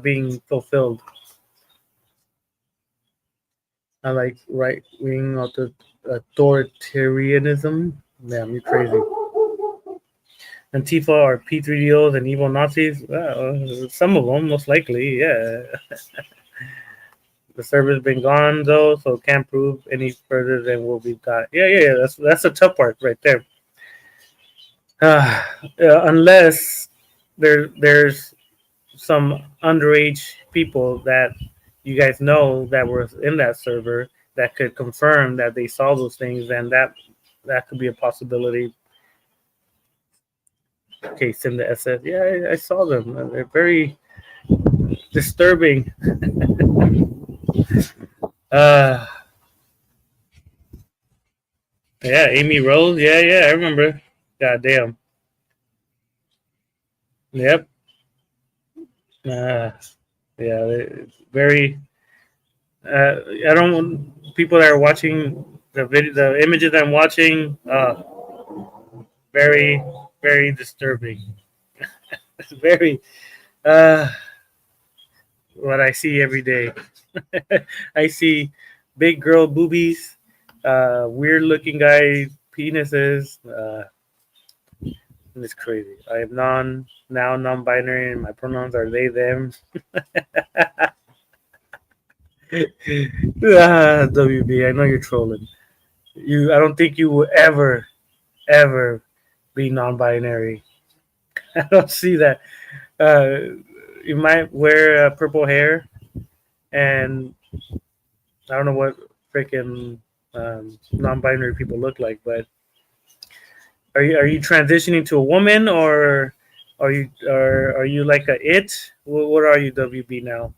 being fulfilled. I like right wing authoritarianism. Damn, you're crazy. Antifa are P3DOs and evil Nazis. Well, some of them, most likely, yeah. The server's been gone though, so can't prove any further than what we've got. Yeah. That's the tough part right there. Unless there's some underage people that you guys know that were in that server that could confirm that they saw those things, then that could be a possibility. Okay, send the SF. Yeah, I saw them. They're very disturbing. uh, yeah, Amy Rose. Yeah, I remember. God damn. Yep. Uh, yeah, very. I don't want people that are watching the video, the images I'm watching. Very, very disturbing. It's very uh, what I see every day. I see big girl boobies, weird looking guy penises. It's crazy. I am non-binary, and my pronouns are they them. WB, I know you're trolling. I don't think you will ever be non-binary. I don't see that. You might wear purple hair, and I don't know what freaking non-binary people look like, but are you transitioning to a woman, or are you like a it? What are you, WB now?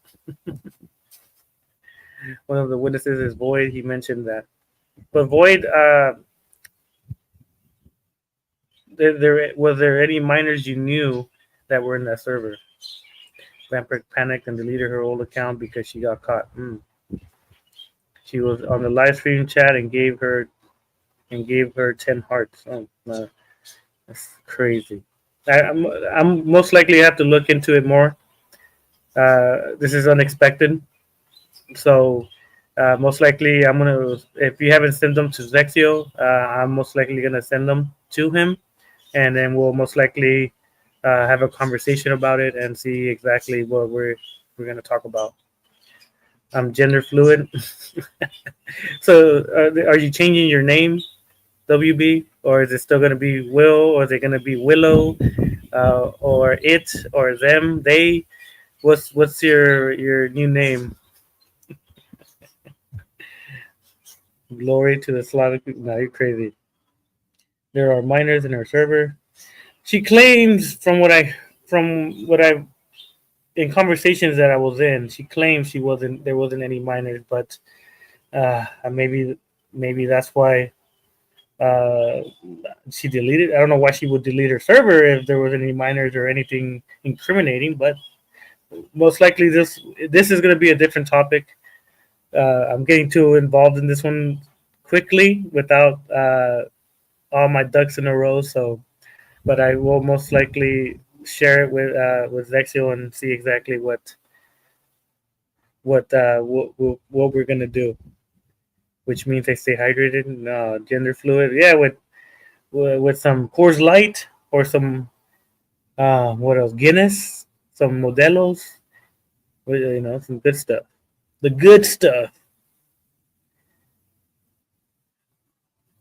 One of the witnesses is Void. He mentioned that, but Void, was there any minors you knew that were in that server? Vampire panicked and deleted her old account because she got caught. She was on the live stream chat and gave her 10 hearts. Oh, no. That's crazy. I'm most likely have to look into it more. This is unexpected, so most likely I'm gonna. If you haven't sent them to Zexio, I'm most likely gonna send them to him, and then we'll most likely have a conversation about it and see exactly what we're gonna talk about. I'm gender fluid. So, are you changing your name, WB, or is it still going to be Will, or is it going to be Willow, or it, or them, they? What's your new name? Glory to the Slavic people. No, you're crazy. There are minors in her server. She claims, from what I in conversations that I was in, she claims there wasn't any minors, but maybe that's why uh, she deleted. I don't know why she would delete her server if there was any minors or anything incriminating, but most likely this is going to be a different topic. I'm getting too involved in this one quickly without all my ducks in a row. So, but I will most likely share it with Zexio and see exactly what we're gonna do. Which means I stay hydrated. No, gender fluid. Yeah, with some Coors Light or some What else? Guinness, some Modelos, some good stuff. The good stuff.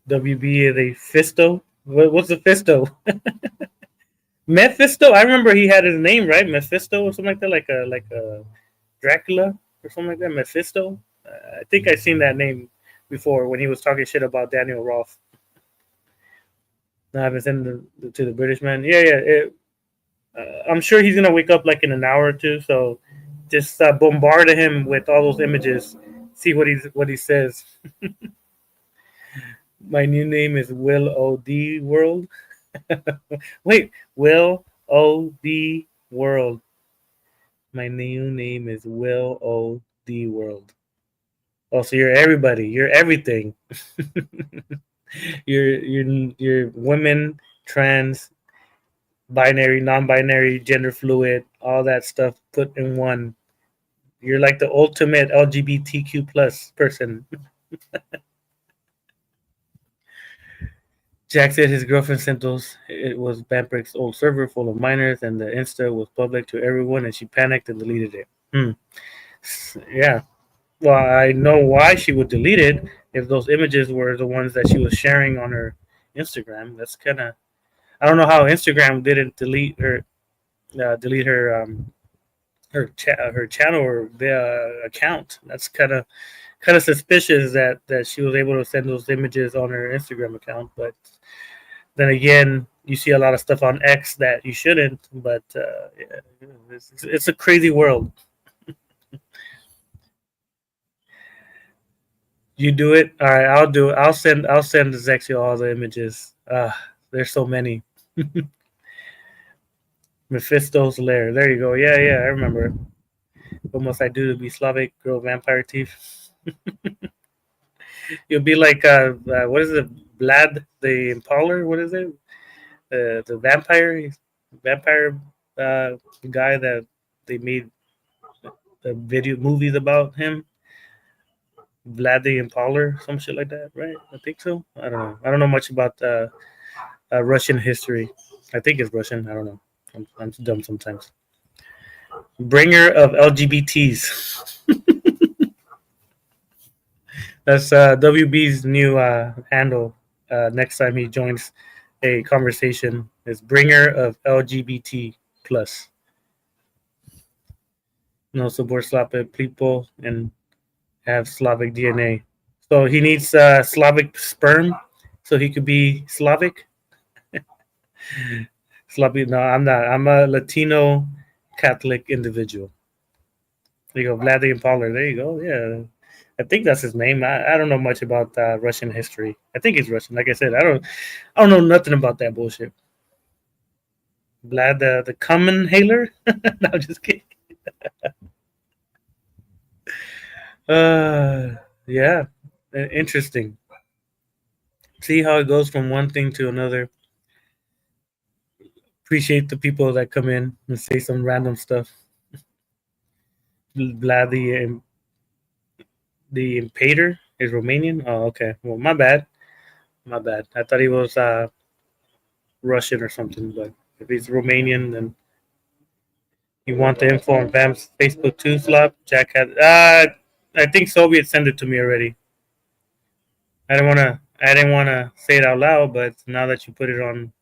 WB is a Fisto. What's a Fisto? Mephisto. I remember he had his name right, Mephisto or something like that, like a Dracula or something like that. Mephisto. I think I seen that name before when he was talking shit about Daniel Roth. I haven't sent to the British man. Yeah, yeah. I'm sure he's gonna wake up like in an hour or two. So just bombard him with all those images. See what he says. My new name is Will O D World. Wait, Will O D World. My new name is Will O D World. Oh, so you're everybody. You're everything. you're women, trans, binary, non-binary, gender fluid, all that stuff put in one. You're like the ultimate LGBTQ plus person. Jack said his girlfriend sent those. It was Bamprick's old server full of minors, and the Insta was public to everyone, and she panicked and deleted it. Hmm. Yeah. Well, I know why she would delete it if those images were the ones that she was sharing on her Instagram. That's kind of. I don't know how Instagram didn't delete her channel or the account. That's kind of suspicious that she was able to send those images on her Instagram account. But then again, you see a lot of stuff on X that you shouldn't. But yeah, it's a crazy world. You do it. All right, I'll do it. I'll send Zexio all the images. There's so many. Mephisto's lair. There you go. Yeah, yeah, I remember. What must I do to be Slavic? Grow vampire teeth. You'll be like what is it? Vlad the Impaler? What is it? The vampire uh, guy that they made the video movies about him. Vlad the Impaler, some shit like that, right? I think so. I don't know. I don't know much about Russian history. I think it's Russian. I don't know. I'm dumb sometimes. Bringer of LGBTs. That's WB's new handle. Next time he joins a conversation, is bringer of LGBT plus. No support Slavic people and have Slavic DNA. So he needs Slavic sperm, so he could be Slavic. Slavic? No, I'm not. I'm a Latino Catholic individual. There you go, Vlad the Impaler. There you go. Yeah, I think that's his name. I don't know much about Russian history. I think he's Russian. Like I said, I don't know nothing about that bullshit. Vlad the common hailer. No, I'm just kidding. Uh, yeah, interesting. See how it goes from one thing to another. Appreciate the people that come in and say some random stuff. Vlad the Impader is Romanian. Oh, okay. Well, my bad. My bad. I thought he was Russian or something, but if he's Romanian, then you want the info on Bam's Facebook too, Slop? Jack had. I think Soviet sent it to me already. I didn't want to. I didn't want to say it out loud, but now that you put it on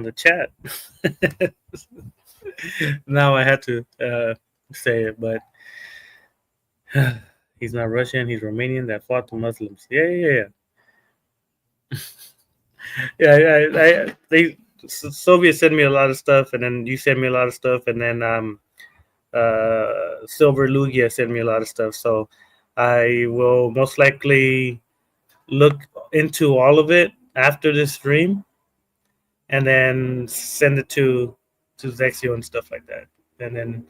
the chat, now I had to say it. But he's not Russian. He's Romanian that fought the Muslims. Yeah, yeah, yeah. They Soviet sent me a lot of stuff, and then you sent me a lot of stuff, and then Silver Lugia sent me a lot of stuff. So I will most likely look into all of it after this stream, and then send it to Zexio and stuff like that. And then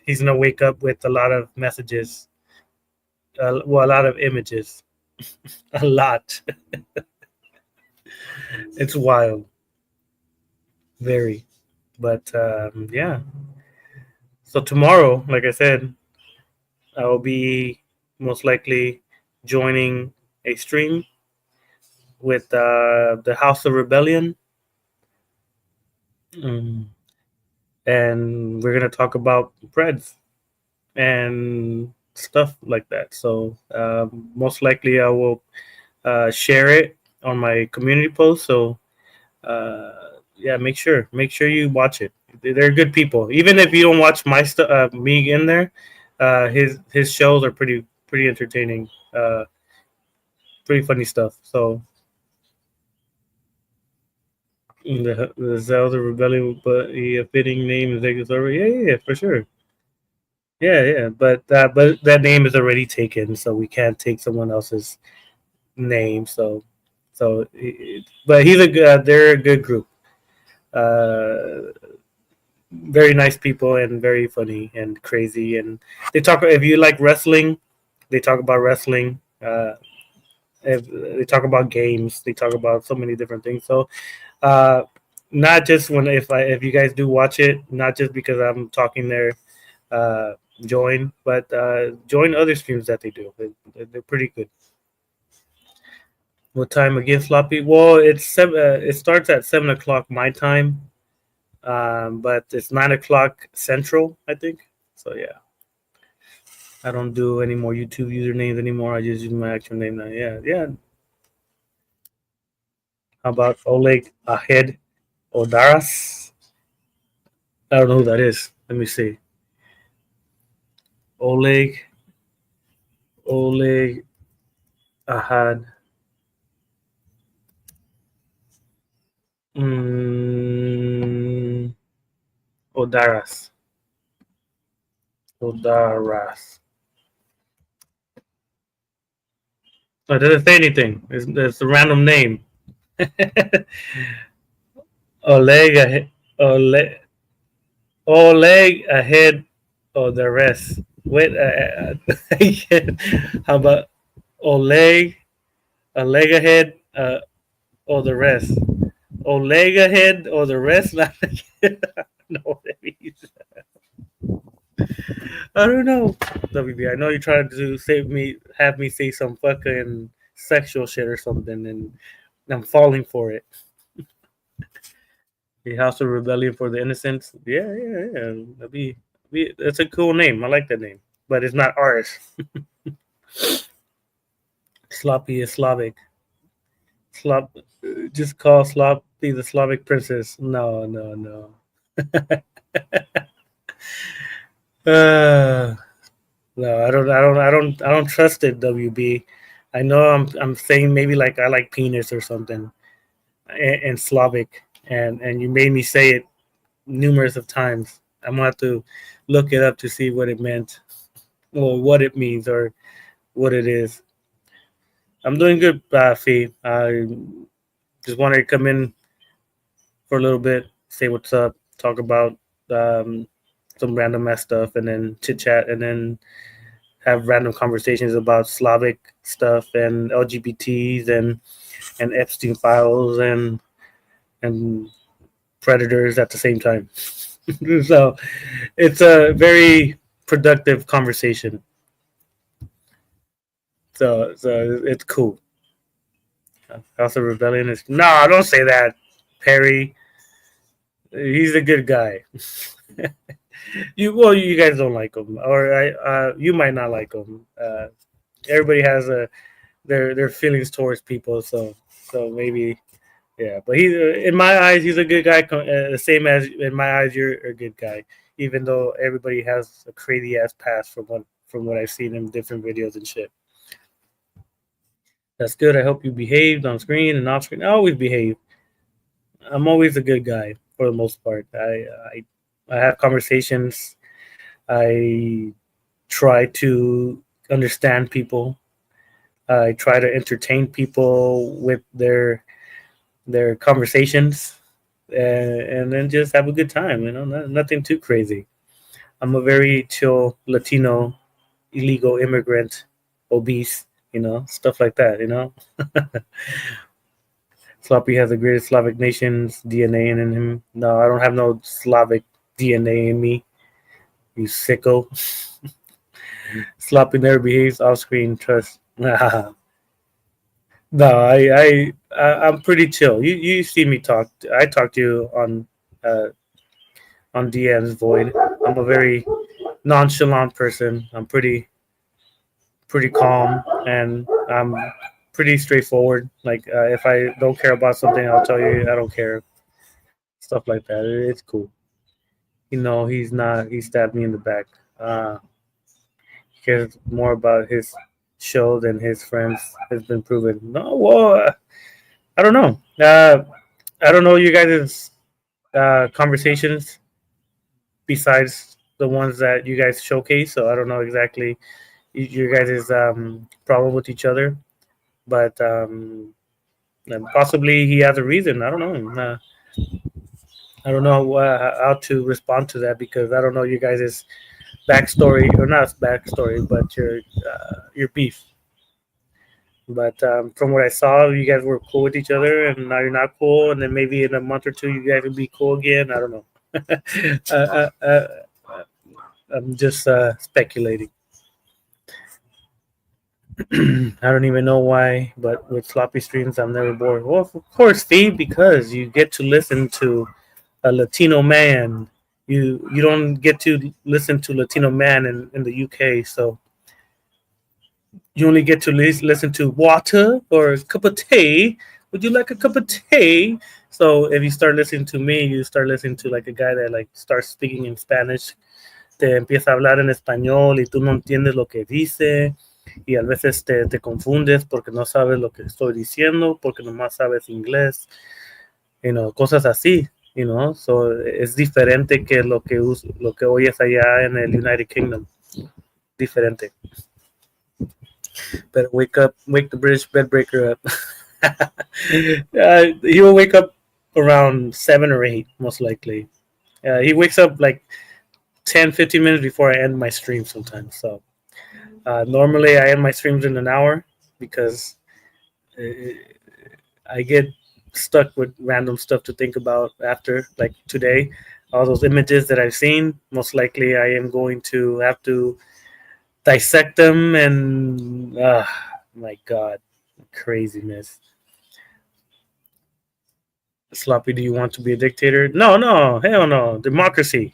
he's gonna wake up with a lot of messages, well, a lot of images, a lot. It's wild, very. But yeah. So tomorrow, like I said, I will be most likely joining a stream with the House of Rebellion Mm. And we're gonna talk about breads and stuff like that. So most likely I will share it on my community post. So yeah, make sure you watch it. They're good people. Even if you don't watch my stuff, me in there, his shows are pretty entertaining, pretty funny stuff. So the Zelda Rebellion, but a fitting name is Exorber. Yeah, for sure. Yeah. But that name is already taken, so we can't take someone else's name. But they're a good group. Uh, very nice people and very funny and crazy. And they talk. If you like wrestling, they talk about wrestling. If they talk about games, they talk about so many different things. So uh, not just when if you guys do watch it, not just because I'm talking there, uh, join, but join other streams that they do. They're pretty good. What time again, Sloppy? Well, it starts at 7 o'clock my time, but it's 9 o'clock Central, I think. So yeah, I don't do any more YouTube usernames anymore. I just use my actual name now. Yeah. How about Oleg Ahed Odaras? I don't know who that is. Let me see. Oleg Oleg Ahad mm, Odaras. Odaras. Oh, it doesn't say anything. It's a random name. Oleg ahead. Oleg, Oleg ahead of the rest. Wait, how about Oleg? Oleg ahead or the rest? Oleg ahead or the rest? No, what that means. I don't know. WB, I know you're trying to have me say some fucking sexual shit or something, and I'm falling for it. The House of Rebellion for the Innocents. Yeah. It's a cool name. I like that name, but it's not ours. Sloppy is Slavic. Slop, just call Sloppy the Slavic princess. No. Uh, no, I don't trust it. WB. I know I'm saying maybe like I like penis or something, and Slavic, and you made me say it numerous of times. I'm gonna have to look it up to see what it meant, or what it means, or what it is. I'm doing good, Fee. I just wanted to come in for a little bit, say what's up, talk about um, some random ass stuff, and then chit chat, and then have random conversations about Slavic stuff and LGBTs and Epstein files and predators at the same time. So it's a very productive conversation. So it's cool. House of Rebellion is no, don't say that, Perry. He's a good guy. You guys don't like him, or you might not like him. Everybody has their feelings towards people, so maybe yeah. But he in my eyes, he's a good guy. The same as in my eyes, you're a good guy. Even though everybody has a crazy ass past from what I've seen in different videos and shit. That's good. I hope you behaved on screen and off screen. I always behave. I'm always a good guy for the most part. I have conversations. I try to understand people. I try to entertain people with their conversations, and then just have a good time. Nothing too crazy. I'm a very chill Latino, illegal immigrant, obese. Stuff like that. Sloppy has the greatest Slavic nation's DNA in him. No, I don't have no Slavic DNA in me. You sicko. Sloppy never behaves off screen. Trust. No, I'm pretty chill. You see me talk. I talk to you on on DMs, Void. I'm a very nonchalant person. I'm pretty calm, and I'm pretty straightforward. Like if I don't care about something, I'll tell you I don't care. Stuff like that. It's cool. He's not. He stabbed me in the back. He cares more about his show than his friends. Has been proven. No, well, I don't know. I don't know you guys' conversations besides the ones that you guys showcase. So I don't know exactly your guys' problem with each other, but and possibly he has a reason. I don't know. I don't know how to respond to that because I don't know you guys' backstory or not backstory, but your beef. But from what I saw, you guys were cool with each other, and now you're not cool. And then maybe in a month or two, you guys will be cool again. I don't know. I'm just speculating. I don't even know why, but with sloppy streams, I'm never bored. Well, of course, Steve, because you get to listen to a Latino man. You don't get to listen to Latino man in the UK, so you only get to listen to water or a cup of tea. Would you like a cup of tea? So if you start listening to me, you start listening to like a guy that like starts speaking in Spanish, te empieza a hablar en español y tú no entiendes lo que dice y a veces te confundes porque no sabes lo que estoy diciendo, porque nomás sabes inglés, cosas así, so es diferente que lo que oyes allá en el United Kingdom, diferente. Better wake the British bed breaker up. He will wake up around 7 or 8, most likely. He wakes up like 10, 15 minutes before I end my stream sometimes. So normally I end my streams in an hour because I get stuck with random stuff to think about after, like today. All those images that I've seen, most likely I am going to have to dissect them and my god, craziness. Sloppy, do you want to be a dictator? No, hell no. Democracy.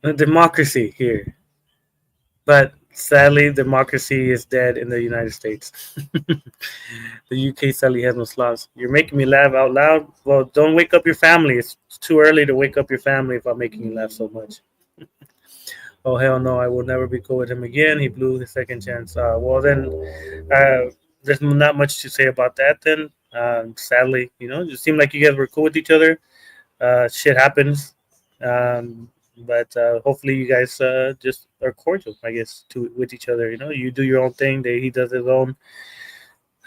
Democracy here. But sadly, democracy is dead in the United States. The UK sadly has no slots. You're making me laugh out loud. Well, don't wake up your family. It's too early to wake up your family if I'm making you laugh so much. Oh hell no! I will never be cool with him again. He blew his second chance. Well then, there's not much to say about that. Then, sadly, it just seemed like you guys were cool with each other. Shit happens, but hopefully you guys just are cordial, I guess, to with each other. You do your own thing. He does his own.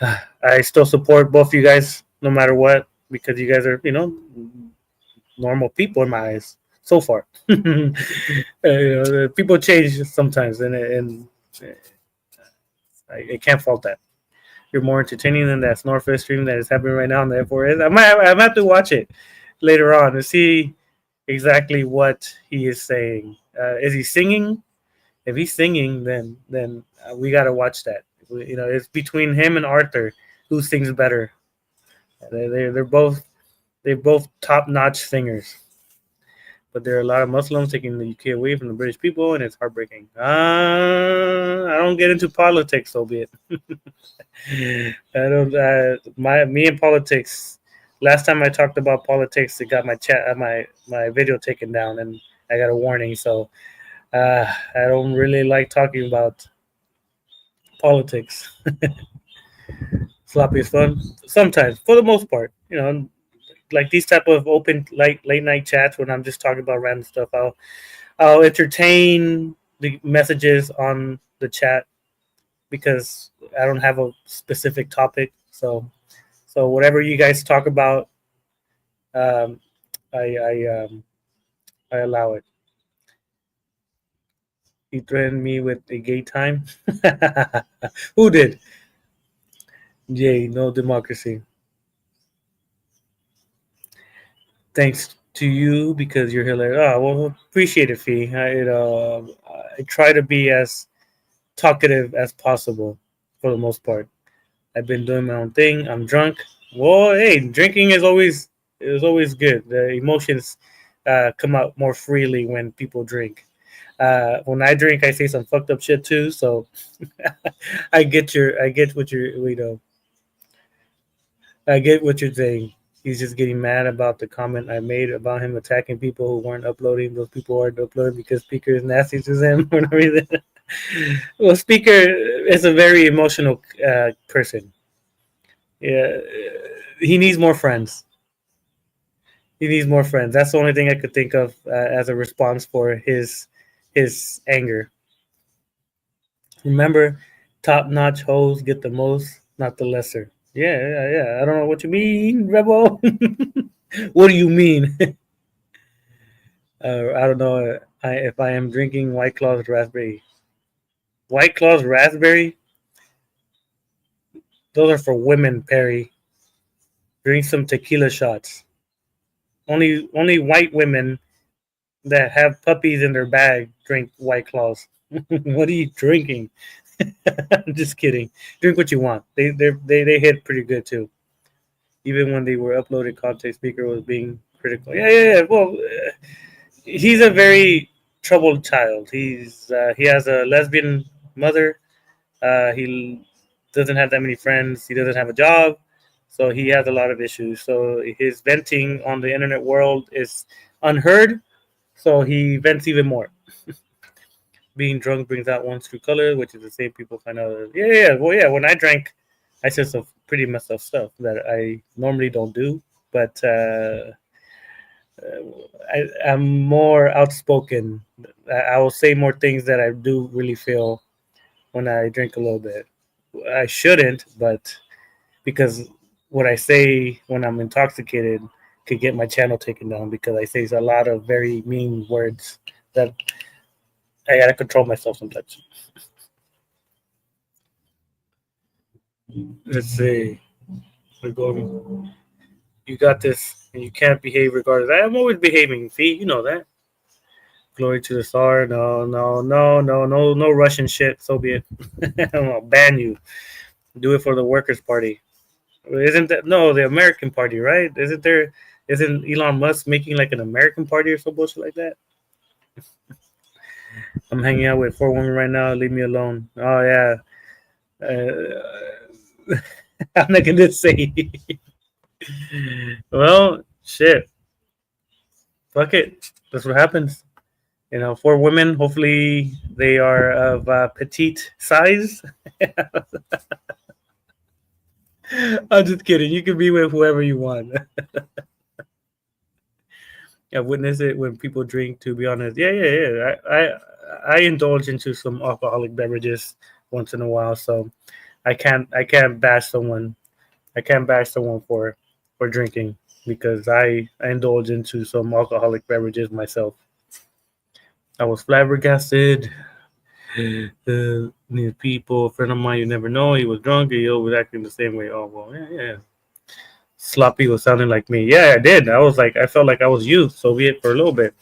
I still support both you guys, no matter what, because you guys are, normal people in my eyes so far. People change sometimes, and I can't fault that. You're more entertaining than that Snorfest stream that is happening right now, and therefore I might have to watch it later on to see exactly what he is saying. Is he singing? If he's singing, then we got to watch that. It's between him and Arthur who sings better. They're both top notch singers. But there are a lot of Muslims taking the UK away from the British people, and it's heartbreaking. I don't get into politics, so be it. I don't. Me and politics. Last time I talked about politics, it got my video taken down, and I got a warning. So I don't really like talking about politics. Sloppy is fun sometimes, for the most part. Like these type of open late night chats when I'm just talking about random stuff. I'll entertain the messages on the chat because I don't have a specific topic. So whatever you guys talk about, um, I allow it. He threatened me with a gay time. Who did? Jay, no democracy. Thanks to you because you're hilarious. Oh, well, appreciate it, Fee. I try to be as talkative as possible for the most part. I've been doing my own thing. I'm drunk. Well, hey, drinking is always It was always good. The emotions come out more freely when people drink. When I drink, I say some fucked up shit too. So I get what I get what you're saying. He's just getting mad about the comment I made about him attacking people who weren't uploading. Those people weren't uploading because Speaker is nasty to them or everything. Well, Speaker is a very emotional person. Yeah, he needs more friends. He needs more friends. That's the only thing I could think of as a response for his anger. Remember, top notch hoes get the most, not the lesser. Yeah, yeah, yeah. I don't know what you mean, Rebel. What do you mean? I don't know if I am drinking White Claw's raspberry. White Claw's raspberry? Those are for women, Perry. Drink some tequila shots. Only white women that have puppies in their bag drink White Claws. What are you drinking? I'm just kidding. Drink what you want. They hit pretty good too. Even when they were uploaded, content Speaker was being critical. Yeah, yeah, yeah. Well, he's a very troubled child. He has a lesbian mother. He doesn't have that many friends. He doesn't have a job, so he has a lot of issues. So his venting on the internet world is unheard. So he vents even more. Being drunk brings out one's true color, which is the same people find out. Yeah, yeah. Well, yeah. When I drank, I said some pretty messed up stuff that I normally don't do, but I'm more outspoken. I will say more things that I do really feel when I drink a little bit. I shouldn't, but because what I say when I'm intoxicated could get my channel taken down because I say a lot of very mean words that I gotta control myself sometimes. Let's see. We're going. You got this, and you can't behave regardless. I'm always behaving. See, you know that. Glory to the Tsar. No, no, no, no, no, no Russian shit. Soviet. I'll ban you. Do it for the Workers' Party. Isn't that no the American Party, right? Isn't there? Isn't Elon Musk making like an American Party or some bullshit like that? I'm hanging out with four women right now. Leave me alone. Oh yeah. I'm not gonna say. Well, shit. Fuck it. That's what happens. You know, four women. Hopefully, they are of petite size. I'm just kidding. You can be with whoever you want. I've witnessed it when people drink. To be honest, yeah, yeah, yeah. I indulge into some alcoholic beverages once in a while, so I can't bash someone. I can't bash someone for drinking because I indulge into some alcoholic beverages myself. I was flabbergasted. These people, a friend of mine, you never know. He was drunk. He was acting the same way. Oh well, yeah, yeah. Sloppy was sounding like me. Yeah, I did. I was like, I felt like I was you, Soviet, for a little bit.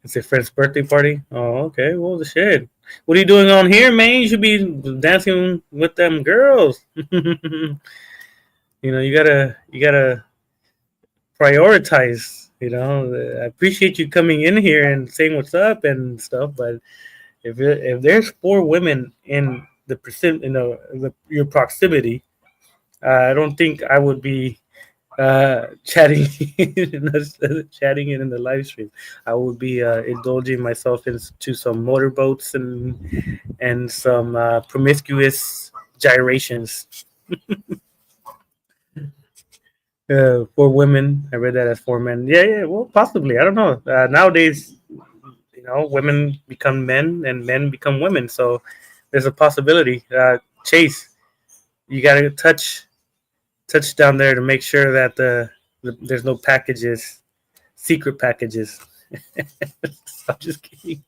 It's a friend's birthday party. Oh, okay. Well, the shit. What are you doing on here, man? You should be dancing with them girls. You gotta prioritize. I appreciate you coming in here and saying what's up and stuff, but if there's four women in the percent, your proximity, I don't think I would be chatting chatting it in the live stream. I would be indulging myself into some motorboats and some promiscuous gyrations. For women, I read that as for men. Yeah, yeah. Well, possibly. I don't know. Nowadays, women become men and men become women. So there's a possibility. Chase, you got to touch down there to make sure that there's no packages, secret packages. I'm just kidding.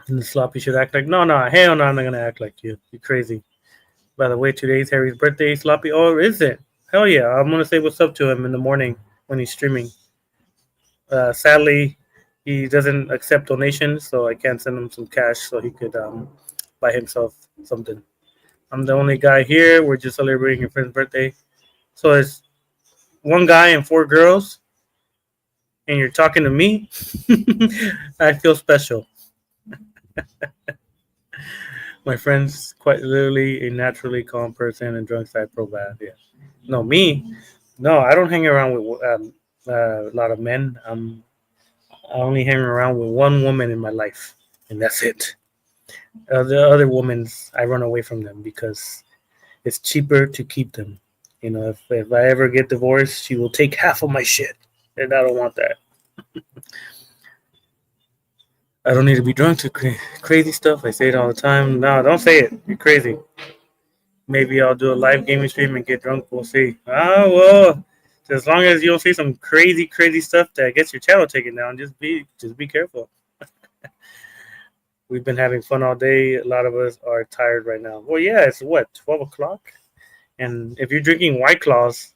And the sloppy should act like no, no, hell no, I'm not gonna act like you. You're crazy. By the way, today's Harry's birthday, sloppy. Oh, is it? Hell yeah! I'm gonna say what's up to him in the morning when he's streaming. Sadly, he doesn't accept donations, so I can't send him some cash so he could buy himself something. I'm the only guy here. We're just celebrating your friend's birthday. So it's one guy and four girls, and you're talking to me. I feel special. My friend's quite literally a naturally calm person, and drunk side pro bad. Yeah. No, me. No, I don't hang around with a lot of men. I only hang around with one woman in my life, and that's it. The other women's, I run away from them because it's cheaper to keep them. If I ever get divorced, she will take half of my shit, and I don't want that. I don't need to be drunk to crazy stuff. I say it all the time. No, don't say it. You're crazy. Maybe I'll do a live gaming stream and get drunk. We'll see. Well, as long as you don't see some crazy, crazy stuff that gets your channel taken down, just be careful. We've been having fun all day. A lot of us are tired right now. Well, yeah, it's what 12 o'clock, and if you're drinking White Claws,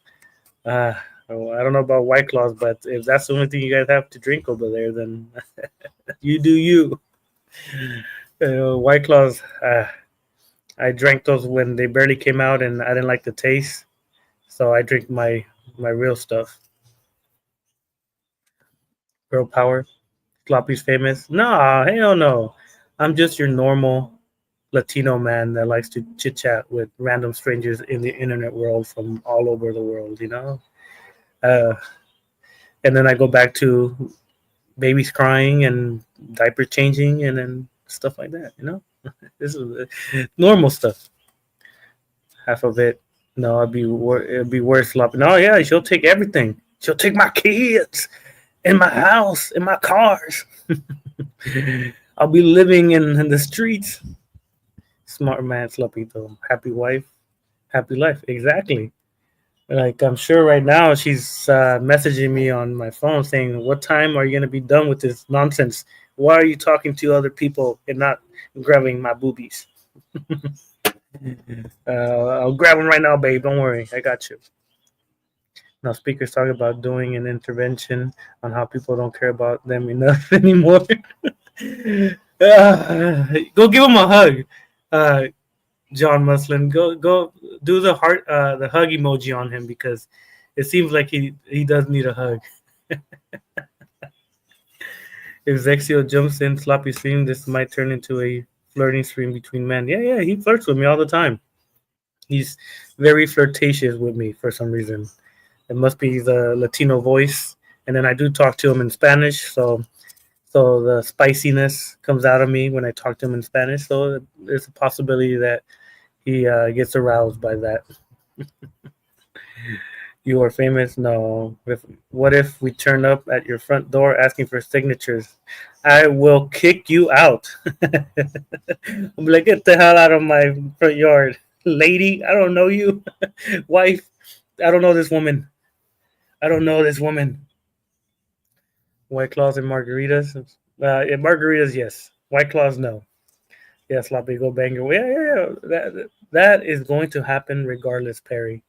uh, well, I don't know about White Claws, but if that's the only thing you guys have to drink over there, then you do you. White Claws. I drank those when they barely came out, and I didn't like the taste, so I drink my real stuff. Girl power. Sloppy's famous. Nah, hell no. I'm just your normal Latino man that likes to chit chat with random strangers in the internet world from all over the world. Uh, and then I go back to babies crying and diaper changing and then stuff like that. This is normal stuff. Half of it. No, it'd be worse. Sloppy. No, yeah, she'll take everything. She'll take my kids and my house and my cars. I'll be living in the streets. Smart man, Sloppy though. Happy wife, happy life. Exactly. Like I'm sure right now she's messaging me on my phone saying, "What time are you gonna be done with this nonsense? Why are you talking to other people and not grabbing my boobies?" I'll grab them right now, babe. Don't worry, I got you. Now, speakers talk about doing an intervention on how people don't care about them enough anymore. Go give him a hug, uh, John Muslin. Go do the heart, the hug emoji on him because it seems like he does need a hug. If Zexio jumps in sloppy stream, this might turn into a flirting stream between men. Yeah, he flirts with me all the time. He's very flirtatious with me for some reason. It must be the Latino voice, and then I do talk to him in Spanish, so the spiciness comes out of me when I talk to him in Spanish. So there's a possibility that he gets aroused by that. You are famous? No. What if we turn up at your front door asking for signatures? I will kick you out. I'm like, get the hell out of my front yard, lady. I don't know you, wife. I don't know this woman. I don't know this woman. White claws and margaritas. Margaritas, yes. White claws, no. Yes, sloppy go banger. Yeah. That is going to happen regardless, Perry.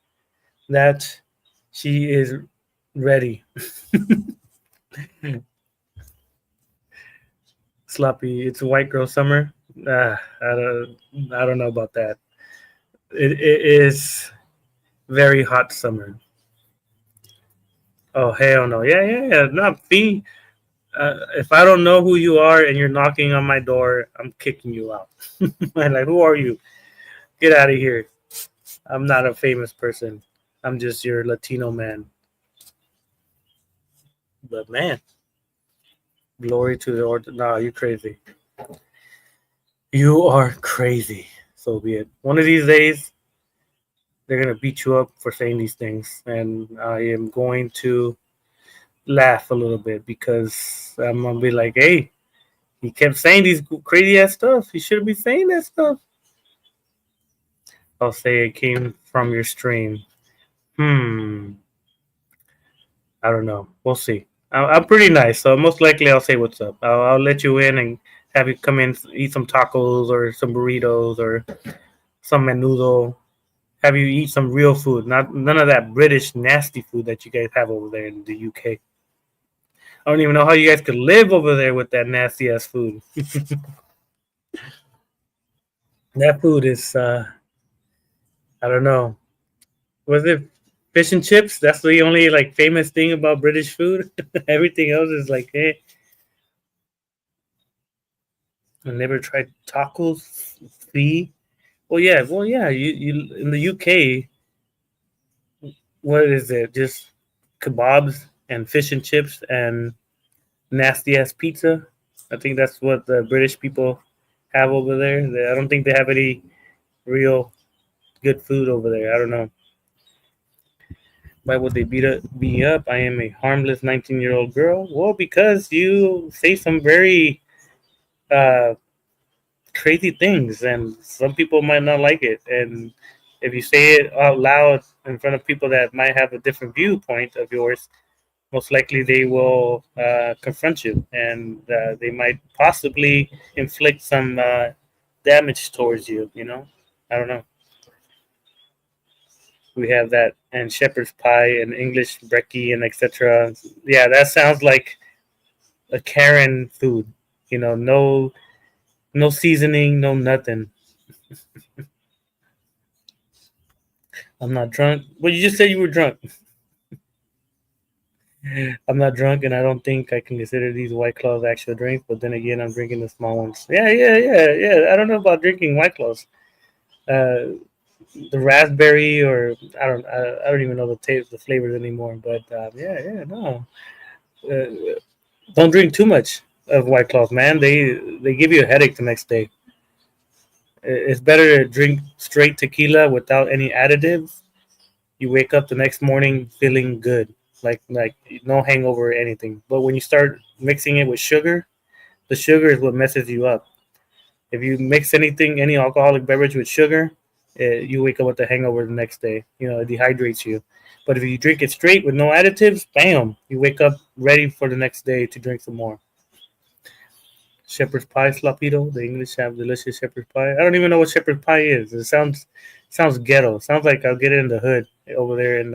That she is ready. Sloppy. It's white girl summer. I don't know about that. It is very hot summer. Oh hell no. Yeah. Not fee. If I don't know who you are and you're knocking on my door, I'm kicking you out. I'm like, who are you? Get out of here. I'm not a famous person. I'm just your Latino man. But man, glory to the Lord. Nah, you crazy. You are crazy. So be it. One of these days, they're gonna beat you up for saying these things, and I am going to laugh a little bit because I'm gonna be like, "Hey, he kept saying these crazy ass stuff. He shouldn't be saying that stuff." I'll say it came from your stream. Hmm. I don't know. We'll see. I'm pretty nice, so most likely I'll say what's up. I'll let you in and have you come in, eat some tacos or some burritos or some menudo. Have you eat some real food, not none of that British nasty food that you guys have over there in the UK. I don't even know how you guys could live over there with that nasty ass food. That food is, I don't know. Was it? Fish and chips. That's the only like famous thing about British food. Everything else is like, eh. I never tried tacos. Free. Well, yeah. Well, yeah. You in the UK. What is it? Just kebabs and fish and chips and nasty ass pizza. I think that's what the British people have over there. I don't think they have any real good food over there. I don't know. Why would they me up? I am a harmless 19-year-old girl. Well, because you say some very uh, crazy things, and some people might not like it. And if you say it out loud in front of people that might have a different viewpoint of yours, most likely they will confront you, and they might possibly inflict some damage towards you. I don't know. We have that and shepherd's pie and English brekkie and etc. Yeah, that sounds like a Karen food. No seasoning, no nothing. I'm not drunk. Well, you just said you were drunk. I'm not drunk, and I don't think I can consider these White Claws actual drinks. But then again, I'm drinking the small ones. Yeah, yeah, yeah, yeah. I don't know about drinking White Claws. Uh, the raspberry, or I don't even know the taste, the flavors anymore. But yeah, yeah, no. Uh, don't drink too much of White Claws, man. They give you a headache the next day. It's better to drink straight tequila without any additives. You wake up the next morning feeling good, like no hangover or anything. But when you start mixing it with sugar, the sugar is what messes you up. If you mix any alcoholic beverage with sugar, you wake up with a hangover the next day. It dehydrates you. But if you drink it straight with no additives, bam, you wake up ready for the next day to drink some more. Shepherd's pie slapito. The English have delicious shepherd's pie. I don't even know what shepherd's pie is. It sounds ghetto. Sounds like I'll get it in the hood over there in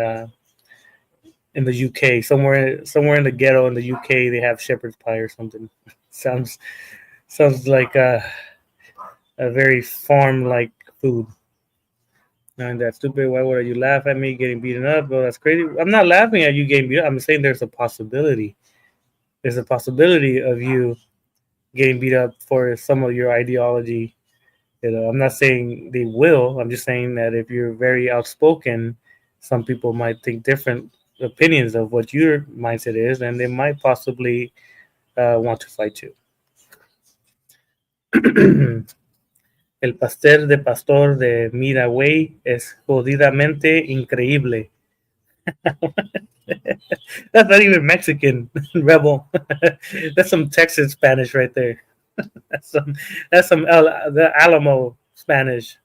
the UK. Somewhere in the ghetto in the UK they have shepherd's pie or something. sounds sounds like a very farm like food. And that's stupid. Why would you laugh at me getting beaten up? Well, that's crazy. I'm not laughing at you getting beat up. I'm saying there's a possibility. There's a possibility of you getting beat up for some of your ideology. I'm not saying they will. I'm just saying that if you're very outspoken, some people might think different opinions of what your mindset is, and they might possibly want to fight you. El pastel de pastor de Midway es jodidamente increíble. That's not even Mexican, rebel. That's some Texas Spanish right there. That's some the Alamo Spanish.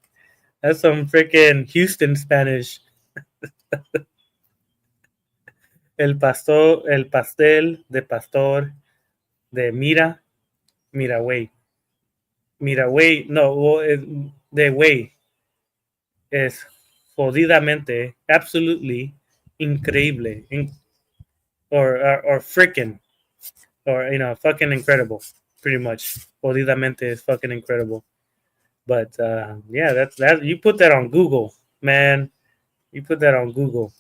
That's some freaking Houston Spanish. El pastel de pastor de Miraway. Miraway, no, de way es jodidamente, absolutely increíble, or freaking, or fucking incredible, pretty much. Jodidamente is fucking incredible. But yeah, that's that. You put that on Google, man. You put that on Google.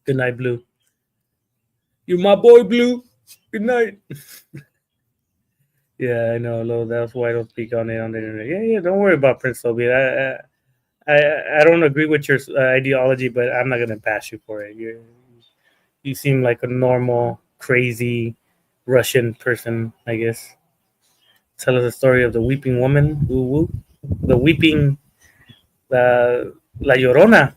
Good night, Blue. You're my boy, Blue. Good night. Yeah, I know, Lo. That's why I don't speak on it on the internet. Yeah, yeah. Don't worry about Prince Soviet. I don't agree with your ideology, but I'm not gonna bash you for it. You seem like a normal, crazy Russian person, I guess. Tell us the story of the weeping woman. Woo woo. The weeping, uh, La Llorona.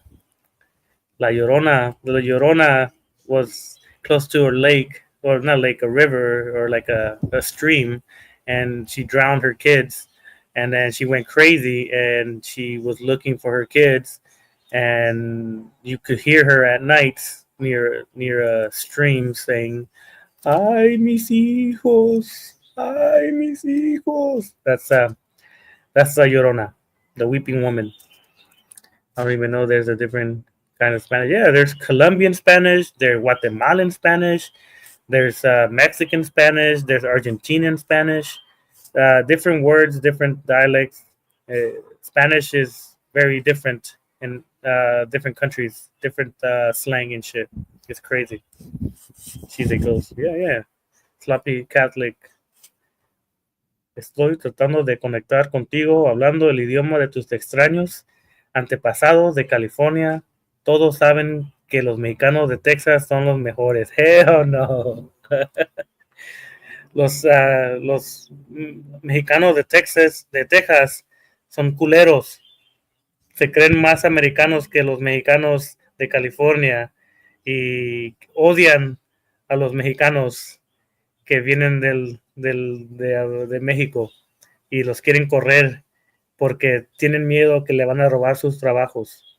La Llorona was close to a lake, or not lake, a river, or like a stream, and she drowned her kids. And then she went crazy, and she was looking for her kids, and you could hear her at night near a stream saying, "Ay mis hijos, ay mis hijos." That's La Llorona, the weeping woman. I don't even know there's a different kind of Spanish. Yeah, there's Colombian Spanish, there's Guatemalan Spanish, there's Mexican Spanish, there's Argentinian Spanish. Different words, different dialects. Spanish is very different in different countries, different slang and shit. It's crazy. She's a ghost. Yeah, yeah. Sloppy Catholic. Estoy tratando de conectar contigo hablando el idioma de tus extraños antepasados de California. Todos saben que los mexicanos de Texas son los mejores. Hell no. Los mexicanos de Texas son culeros. Se creen más americanos que los mexicanos de California y odian a los mexicanos que vienen de México y los quieren correr porque tienen miedo que le van a robar sus trabajos.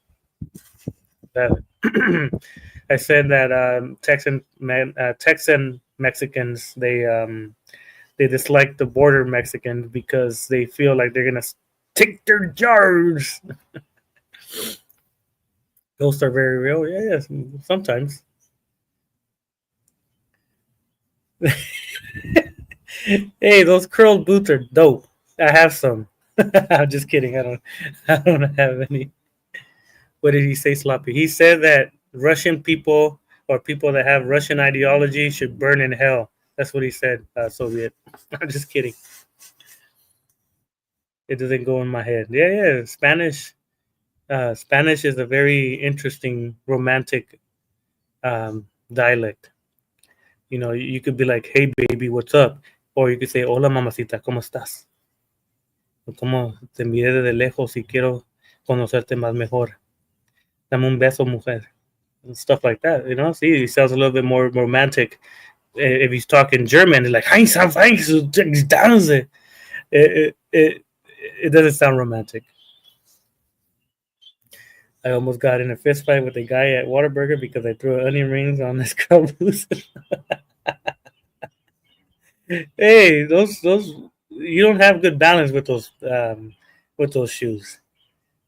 I said that Texan Mexicans they dislike the border Mexicans because they feel like they're gonna take their jars. Ghosts are very real. Yeah, yes, sometimes. Hey, those curled boots are dope. I have some. I'm just kidding. I don't have any. What did he say, Sloppy? He said that Russian people or people that have Russian ideology should burn in hell. That's what he said, Soviet. I'm just kidding. It doesn't go in my head. Yeah, yeah. Spanish is a very interesting romantic dialect. You know, you could be like, "Hey, baby, what's up?" Or you could say, "Hola, mamacita, ¿cómo estás?" Como te miré desde lejos y quiero conocerte más mejor. Dame un beso, mujer. And stuff like that, you know? See, he sounds a little bit more romantic. If he's talking German, he's like, Heinz, Heinz, it doesn't sound romantic. I almost got in a fist fight with a guy at Whataburger because I threw onion rings on his caboose. Hey, those you don't have good balance with those shoes.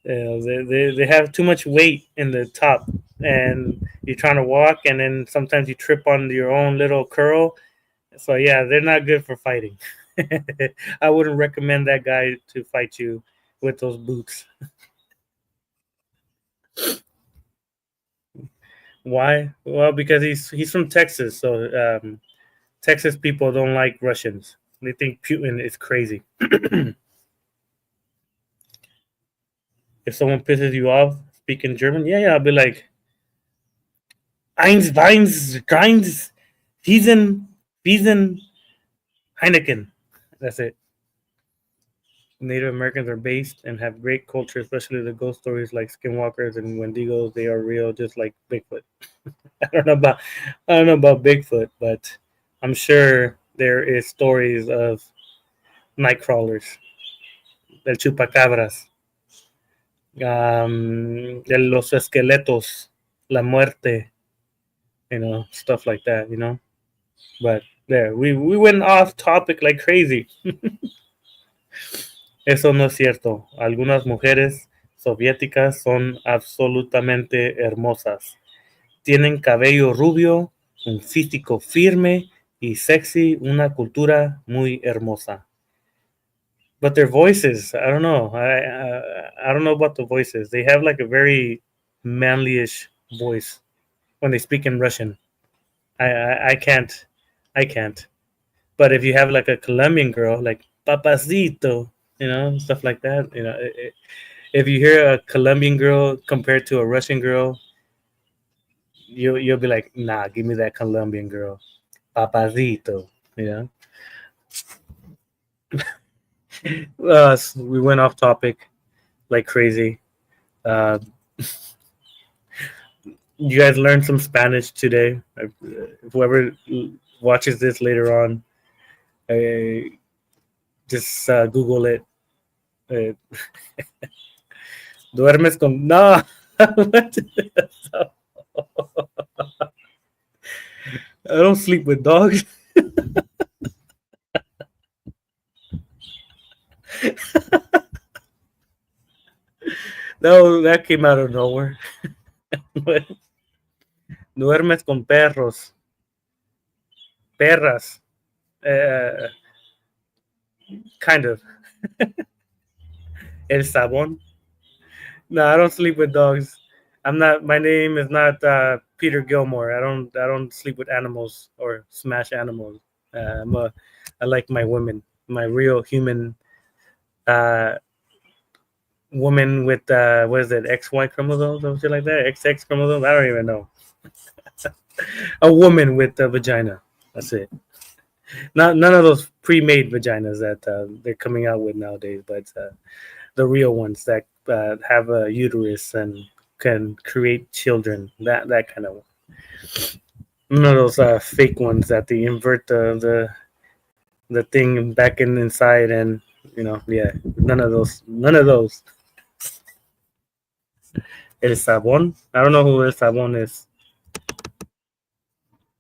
They have too much weight in the top, and you're trying to walk, and then sometimes you trip on your own little curl. So yeah, they're not good for fighting. I wouldn't recommend that guy to fight you with those boots. Why? Well, because he's from Texas, so Texas people don't like Russians. They think Putin is crazy. If someone pisses you off speaking German, yeah, I'll be like, Eins, Weins, Grinds, Wiesen, Heineken. That's it. Native Americans are based and have great culture, especially the ghost stories like skinwalkers and Wendigos. They are real, just like Bigfoot. I don't know about I don't know about Bigfoot, but I'm sure there is stories of night crawlers, del chupacabras, de los esqueletos, la muerte, stuff like that, But there, we went off topic like crazy. Eso no es cierto. Algunas mujeres soviéticas son absolutamente hermosas. Tienen cabello rubio, un físico firme y sexy, una cultura muy hermosa. But their voices, I don't know. I don't know about the voices. They have like a very manlyish voice when they speak in Russian. I can't. But if you have like a Colombian girl, like papacito, stuff like that, if you hear a Colombian girl compared to a Russian girl, you'll be like, nah, give me that Colombian girl, papacito, we went off topic like crazy. Uh, you guys learned some Spanish today. Whoever watches this later on, just Google it. Uh, Duermes con no. I don't sleep with dogs. No, that came out of nowhere. Duermes con perros. Perras. Uh, kind of. El sabón. No, I don't sleep with dogs. I'm not. My name is not Peter Gilmore. I don't sleep with animals or smash animals. I like my women, my real human uh, woman with what is it, XY chromosomes or something like that, XX chromosomes. I don't even know. A woman with a vagina. That's it. Not none of those pre-made vaginas that they're coming out with nowadays, but the real ones that have a uterus and can create children. That kind of one. None of those fake ones that they invert the thing back in inside and yeah, none of those. None of those. El Sabon. I don't know who El Sabon is.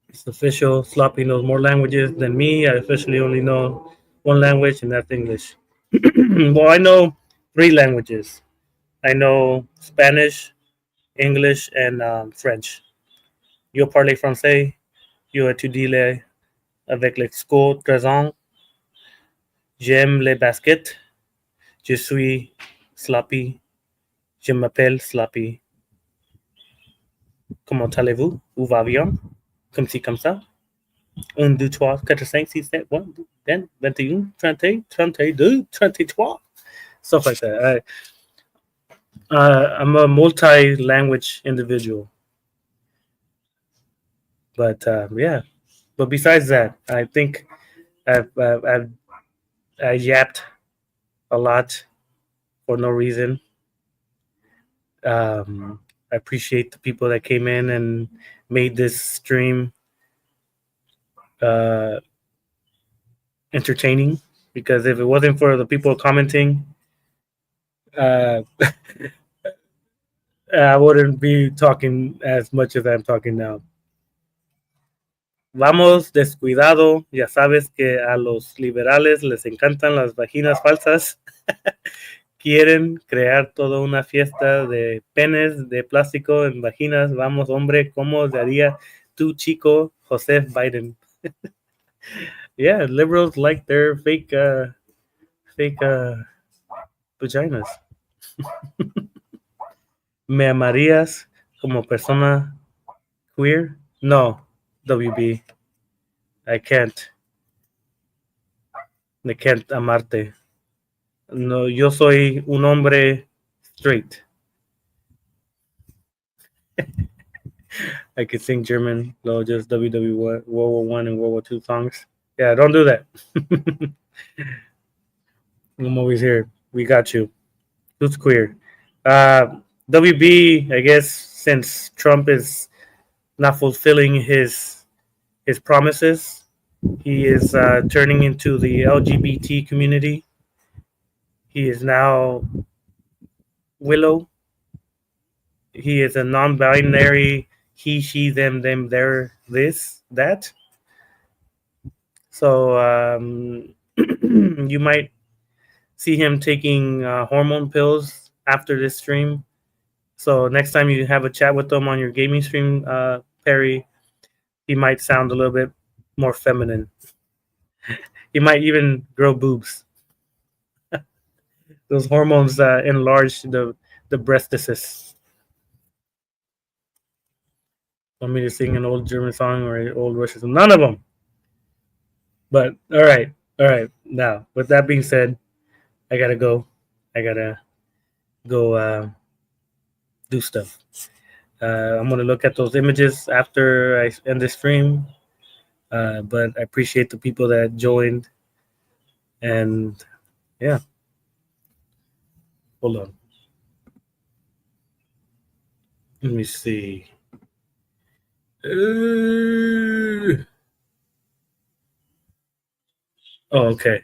It's official. Sloppy knows more languages than me. I officially only know one language, and that's English. Well, I know three languages. I know Spanish, English, and French. Je parle français. Je étudie avec l'école 13 ans. J'aime les baskets. Je suis Sloppy. Je m'appelle Sloppy. Comment allez-vous? Où va bien? Comme ci, comme ça. 1, 2, 3, 4, 5, 6, 7, 1, 10, 21, 30, 32, 33. Stuff like that. I'm a multi-language individual. But yeah. But besides that, I think I yapped a lot for no reason. I appreciate the people that came in and made this stream uh, entertaining. Because if it wasn't for the people commenting, uh, I wouldn't be talking as much as I'm talking now. Vamos descuidado, ya sabes que a los liberales les encantan las vaginas falsas. Quieren crear toda una fiesta de penes de plástico en vaginas. Vamos, hombre, ¿cómo daría tu chico Joseph Biden? Yeah, liberals like their fake vaginas. ¿Me amarías como persona queer? No, WB. I can't. I can't amarte. No, yo soy un hombre straight. I could sing German, no, just WW World War One and World War Two songs. Yeah, don't do that. I'm always here. We got you. Who's queer? WB, I guess, since Trump is not fulfilling his promises, he is turning into the LGBT community. He is now Willow. He is a non-binary he, she, them, their, this, that. So you might see him taking hormone pills after this stream. So next time you have a chat with him on your gaming stream, Perry, he might sound a little bit more feminine. He might even grow boobs. Those hormones enlarge the breastises. Want me to sing an old German song or an old Russian song? None of them. But all right. Now, with that being said, I gotta go. I gotta go do stuff. I'm gonna look at those images after I end the stream. But I appreciate the people that joined. And yeah. Hold on. Let me see. Oh, okay.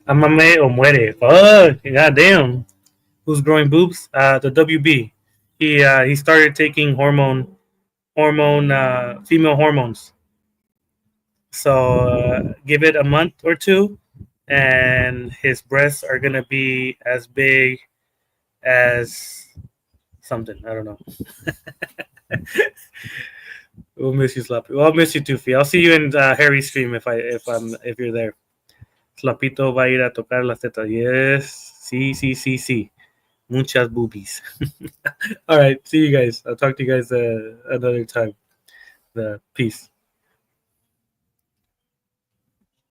Amame o muere. Fuck. Goddamn. Who's growing boobs? The WB. He started taking female hormones. So give it a month or two, and his breasts are gonna be as big as something. I don't know. We'll miss you, Sloppy. Well, I'll miss you too, Fee. I'll see you in Harry's stream if you're there. Slapito va a ir a tocar las tetas. Yes, See. Muchas boobies. All right. See you guys. I'll talk to you guys another time. Peace.